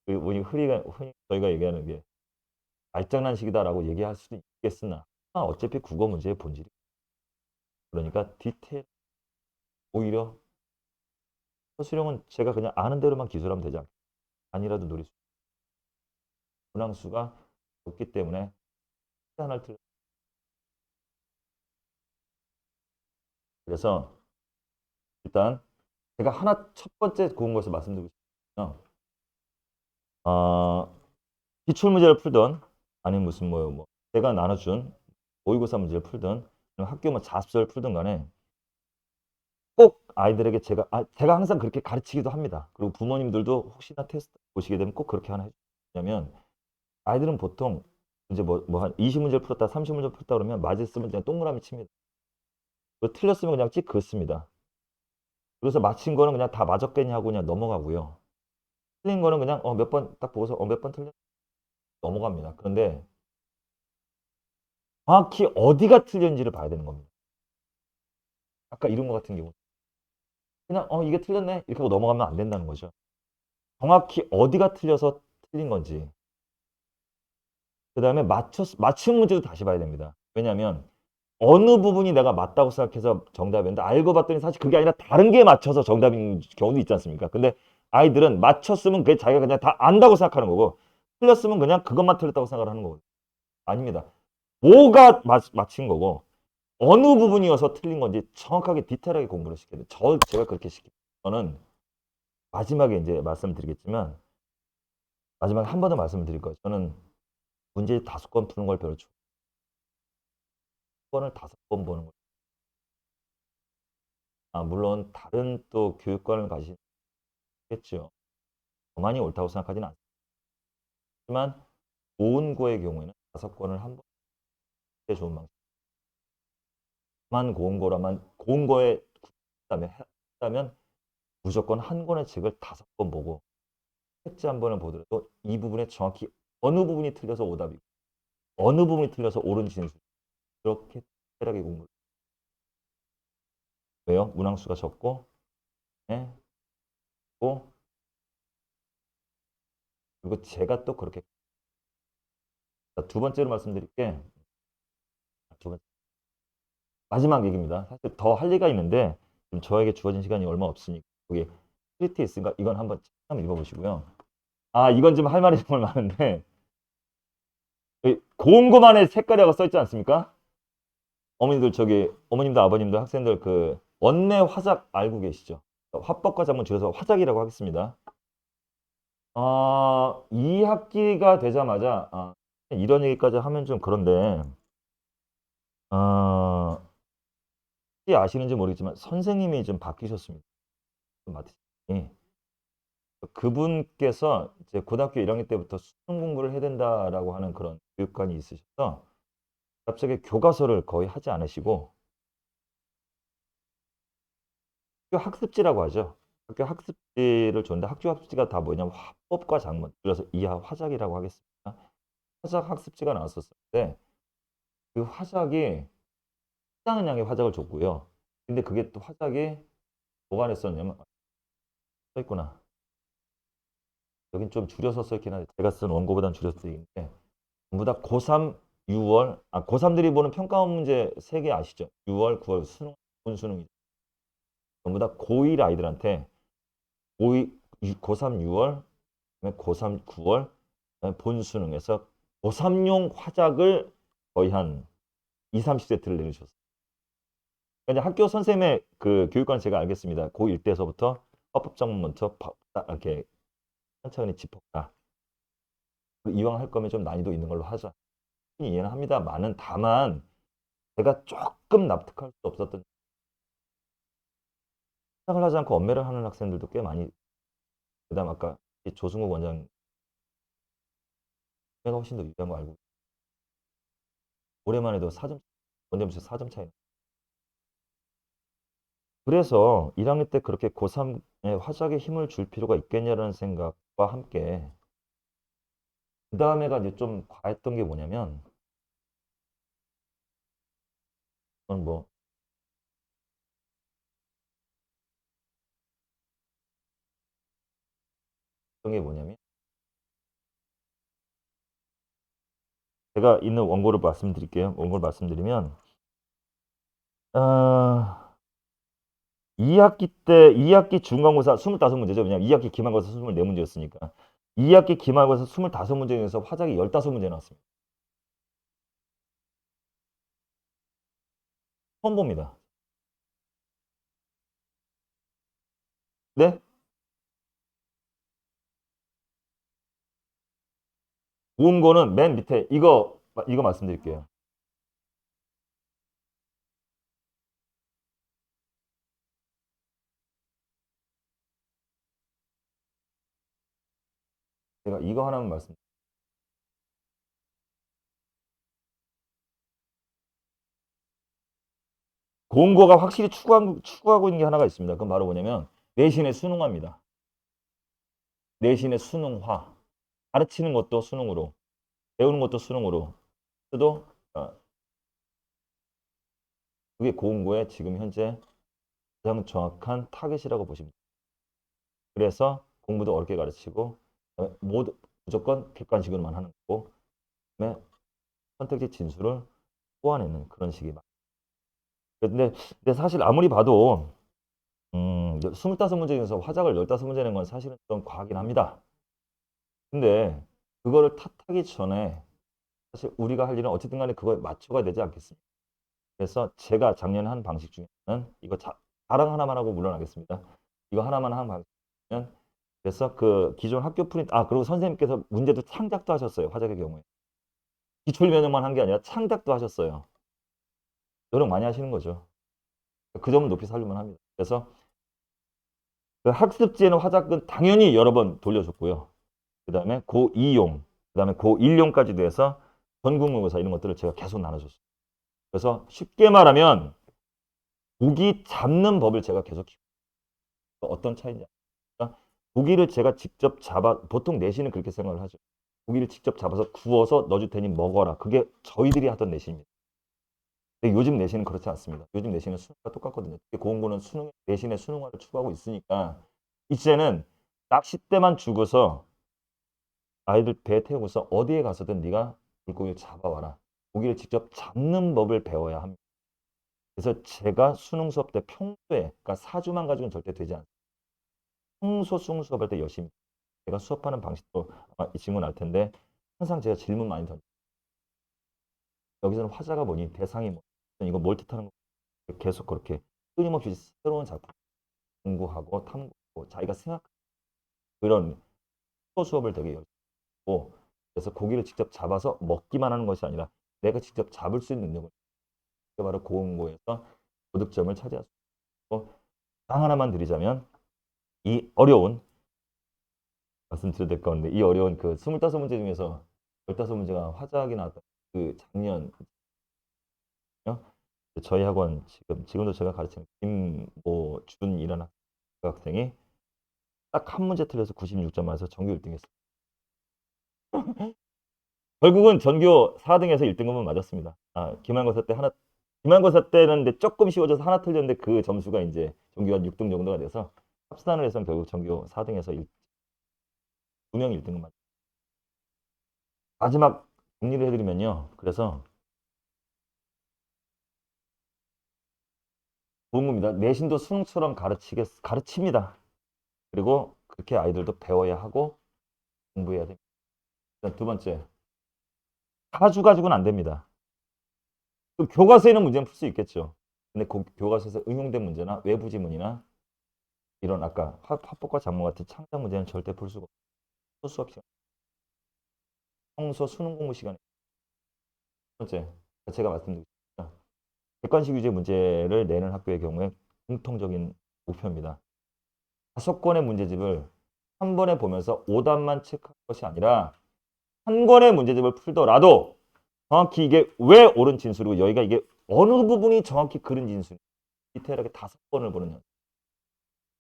때문에 흔히 저희가 얘기하는 게 말장난식이다라고 얘기할 수도 있겠으나 어차피 국어 문제의 본질이 그러니까 디테일 오히려 서술형은 제가 그냥 아는 대로만 기술하면 되지 않겠습니까? 아니라도 노릴 수 문항수가 없기 때문에 하나를 틀려. 그래서 일단 제가 하나 첫 번째 고운 것을 말씀드리고 싶으면 기출 문제를 풀던 아니면 무슨 제가 나눠준 모의고사 문제를 풀든 학교 자습서를 풀든 간에 꼭 아이들에게 제가 항상 그렇게 가르치기도 합니다. 그리고 부모님들도 혹시나 테스트 보시게 되면 꼭 그렇게 하나 해주냐면 아이들은 보통 이제 한 20문제를 풀었다 30문제를 풀었다 그러면 맞았으면 그냥 동그라미 칩니다. 틀렸으면 그냥 찍 긋습니다. 그래서 맞힌 거는 그냥 다 맞았겠냐 하고 그냥 넘어가고요. 틀린 거는 그냥 몇 번 딱 보고서 몇 번 틀렸 넘어갑니다. 그런데 정확히 어디가 틀렸는지를 봐야 되는 겁니다. 아까 이런 거 같은 경우 그냥 이게 틀렸네 이렇게 하고 넘어가면 안 된다는 거죠. 정확히 어디가 틀려서 틀린 건지 그 다음에 맞춤 문제도 다시 봐야 됩니다. 왜냐하면 어느 부분이 내가 맞다고 생각해서 정답이었는데 알고 봤더니 사실 그게 아니라 다른 게 맞춰서 정답인 경우도 있지 않습니까? 근데 아이들은 맞췄으면 그게 자기가 그냥 다 안다고 생각하는 거고 틀렸으면 그냥 그것만 틀렸다고 생각을 하는 거거든요. 아닙니다. 뭐가 맞힌 거고 어느 부분이어서 틀린 건지 정확하게 디테일하게 공부를 시켜야 돼요. 제가 그렇게 시킵니다. 저는 마지막에 이제 말씀드리겠지만 마지막에 한 번 더 말씀을 드릴 거예요. 저는 문제 5권 푸는 걸 별로 좋아해요. 5권을 5번 보는 거예요. 물론 다른 또 교육관을 가시겠죠. 저만이 옳다고 생각하지는 않지만 좋은 거의 경우에는 5권을 한 번에 좋은 방식. 고운 거에 했다면 무조건 한 권의 책을 5번 보고 책지 한 번을 보더라도 이 부분에 정확히 어느 부분이 틀려서 오답이고 어느 부분이 틀려서 옳은 진술 그렇게 특별하게 공부를 왜요? 문항수가 적고 그리고 제가 또 그렇게 두 번째로 말씀드릴게 두 번째 마지막 얘기입니다. 사실 더 할 얘기가 있는데 지금 저에게 주어진 시간이 얼마 없으니까 여기 스크립트 있으니까 이건 한번 읽어보시고요. 이건 좀 할 말이 정말 많은데 고운고만의 색깔이라고 써있지 않습니까? 어머님들 아버님들 학생들 그 원내 화작 알고 계시죠? 화법과 작문 줄여서 화작이라고 하겠습니다. 2학기가 되자마자 이런 얘기까지 하면 좀 그런데 혹시 아시는지 모르겠지만 선생님이 좀 바뀌셨습니다. 그분께서 이제 고등학교 1학년 때부터 수능 공부를 해야 된다라고 하는 그런 교육관이 있으셔서 갑자기 교과서를 거의 하지 않으시고 학교 학습지라고 하죠. 학교 학습지를 줬는데 학교 학습지가 다 뭐냐면 화법과 작문, 그래서 이하 화작이라고 하겠습니다. 화작 학습지가 나왔었는데 그 화작이 상당한 양의 화작을 줬고요. 근데 그게 또 화작이 뭐가 됐었냐면 써 있구나. 여긴 좀 줄여서 써 있긴 한데 제가 쓴 원고보다는 줄여서 써 있는데 전부 다 고3 6월 고3들이 보는 평가원 문제 3개 아시죠? 6월, 9월 수능 본 수능이 전부 다 고1 아이들한테 고3 6월, 그다음에 고3 9월, 그다음에 본 수능에서 고3용 화작을 거의 한 2, 30세트를 내주셨어요. 그러니까 이제 학교 선생님의 그 교육관 제가 알겠습니다. 고1 때서부터 헌법작문부터 이렇게 천천히 짚어가. 이왕 할 거면 좀 난이도 있는 걸로 하자. 이해는 합니다만은 다만 제가 조금 납득할 수 없었던 생각을 하지 않고 엄매를 하는 학생들도 꽤 많이. 그다음 아까 이 조승욱 원장 내가 훨씬 더 유리한 거 알고 올해만 해도 4점 원점수 4점 차이. 그래서 1학년 때 그렇게 고3에 화작에 힘을 줄 필요가 있겠냐라는 생각과 함께 그 다음에가 이제 좀 과했던 게 뭐냐면 그건 뭐 어떤 게 뭐냐면 제가 있는 원고를 말씀드릴게요. 원고를 말씀드리면 2학기 중간고사 25문제죠. 왜냐면 2학기 기말고사 24문제였으니까. 2학기 기말고사 25문제 중에서 화작이 15문제 나왔습니다. 처음 봅니다. 네? 원고는 맨 밑에 이거 말씀드릴게요. 제가 이거 하나만 공고가 확실히 추구하고 있는 게 하나가 있습니다. 그건 바로 뭐냐면 내신의 수능화입니다. 내신의 수능화. 가르치는 것도 수능으로, 배우는 것도 수능으로. 또 그게 고공고의 지금 현재 가장 정확한 타겟이라고 보시면 됩니다. 그래서 공부도 어렵게 가르치고 무조건 객관식으로만 하는 거고 그다음에 선택지 진수를 뽑아내는 그런 식이. 근데 사실 아무리 봐도 25문제 중에서 화작을 15문제 낸 건 사실은 좀 과하긴 합니다. 근데 그거를 탓하기 전에 사실 우리가 할 일은 어쨌든 간에 그거에 맞춰가야 되지 않겠습니까? 그래서 제가 작년에 한 방식 중에는 이거 자랑 하나만 하고 물러나겠습니다. 이거 하나만 한 방식은 그래서 그 기존 학교 프린트 그리고 선생님께서 문제도 창작도 하셨어요. 화작의 경우에. 기출 변형만 한 게 아니라 창작도 하셨어요. 노력 많이 하시는 거죠. 그 점을 높이 살려만 합니다. 그래서 그 학습지에는 화작은 당연히 여러 번 돌려줬고요. 그 다음에 고2용, 그 다음에 고1용까지 돼서 전국모의고사 이런 것들을 제가 계속 나눠줬어요. 그래서 쉽게 말하면 보기 잡는 법을 제가 계속 키워요. 어떤 차이냐. 보기를 제가 직접 보통 내신은 그렇게 생각을 하죠. 보기를 직접 잡아서 구워서 넣어줄 테니 먹어라. 그게 저희들이 하던 내신입니다. 근데 요즘 내신은 그렇지 않습니다. 요즘 내신은 수능과 똑같거든요. 고공고는 내신의 수능화를 추구하고 있으니까 이제는 낚싯대만 주고서 아이들 배에 태우고서 어디에 가서든 네가 물고기를 잡아와라. 고기를 직접 잡는 법을 배워야 합니다. 그래서 제가 수능 수업 때 평소에 그러니까 사주만 가지고는 절대 되지 않습니다. 평소 수능 수업할 때 열심히 제가 수업하는 방식도 아마 이 친구는 알 텐데 항상 제가 질문 많이 던져요. 여기서는 화자가 뭐니 대상이 뭐 이거 멀티타는 거 계속 그렇게 끊임없이 새로운 작품 공부하고 탐구하고 자기가 생각 그런 수업을 되게 열심히 하고 그래서 고기를 직접 잡아서 먹기만 하는 것이 아니라 내가 직접 잡을 수 있는 능력을 바로 고공고에서 고득점을 차지할 수 있고 딱 하나만 드리자면 이 어려운 말씀드려도 될 것 같은데 이 어려운 그 25문제 중에서 15문제가 화작이 나왔던 그 작년 저희 학원 지금도 제가 가르치는 김모준이라는 학생이 딱 한 문제 틀려서 96점 맞아서 전교 1등 했어요. 결국은 전교 4등에서 1등급은 맞았습니다. 기말고사 때는 근데 조금 쉬워져서 하나 틀렸는데 그 점수가 이제 전교 한 6등 정도가 돼서 합산을 해서 결국 전교 4등에서 2명 1등은 맞죠. 마지막 정리를 해드리면요. 그래서 좋은 겁니다. 내신도 수능처럼 가르칩니다. 그리고 그렇게 아이들도 배워야 하고 공부해야 됩니다. 일단 두 번째, 사주 가지고는 안 됩니다. 그 교과서에 있는 문제는 풀 수 있겠죠. 근데 그 교과서에서 응용된 문제나 외부 지문이나 이런 아까 화법과 작문 같은 창작 문제는 절대 풀 수가 없어요. 수업 시간, 평소 수능 공부 시간에. 두 번째, 제가 말씀드렸습니다. 객관식 위주의 문제를 내는 학교의 경우에 공통적인 목표입니다. 5권의 문제집을 한 번에 보면서 오답만 체크할 것이 아니라 한 권의 문제집을 풀더라도 정확히 이게 왜 옳은 진술이고 여기가 이게 어느 부분이 정확히 그른 진술, 디테일하게 5번을 보는 연.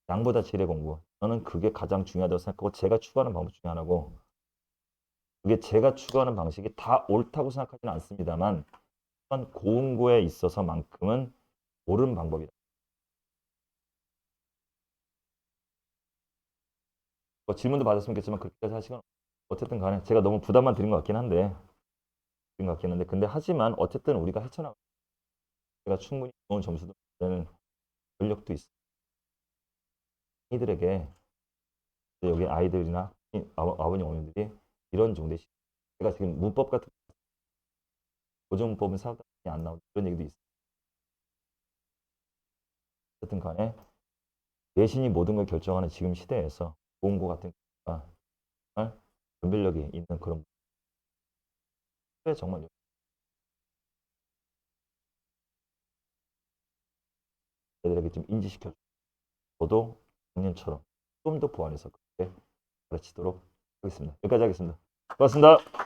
양보다 질의 공부. 저는 그게 가장 중요하다고 생각하고 제가 추구하는 방법 중에 하나고 그게 제가 추구하는 방식이 다 옳다고 생각하지는 않습니다만 고응고에 있어서만큼은 옳은 방법이다. 뭐 질문도 받았으면 좋겠지만 그렇게까지 할 시간 어쨌든 간에 제가 너무 부담만 드린 것 같긴 한데 근데 하지만 어쨌든 우리가 헤쳐나가 제가 충분히 좋은 점수도 되는 권력도 있어. 이들에게 여기 아이들이나 아버님 어머니들이 이런 정도의 제가 지금 문법 같은 고정문법은 사업이 안 나오는 그런 얘기도 있어요. 어쨌든 간에 내신이 모든 걸 결정하는 지금 시대에서 고응고 같은 정말 변별력이 있는 그런 정말 애들에게 좀 인지시켜 저도 작년처럼 좀 더 보완해서 그렇게 가르치도록 하겠습니다. 여기까지 하겠습니다. 고맙습니다.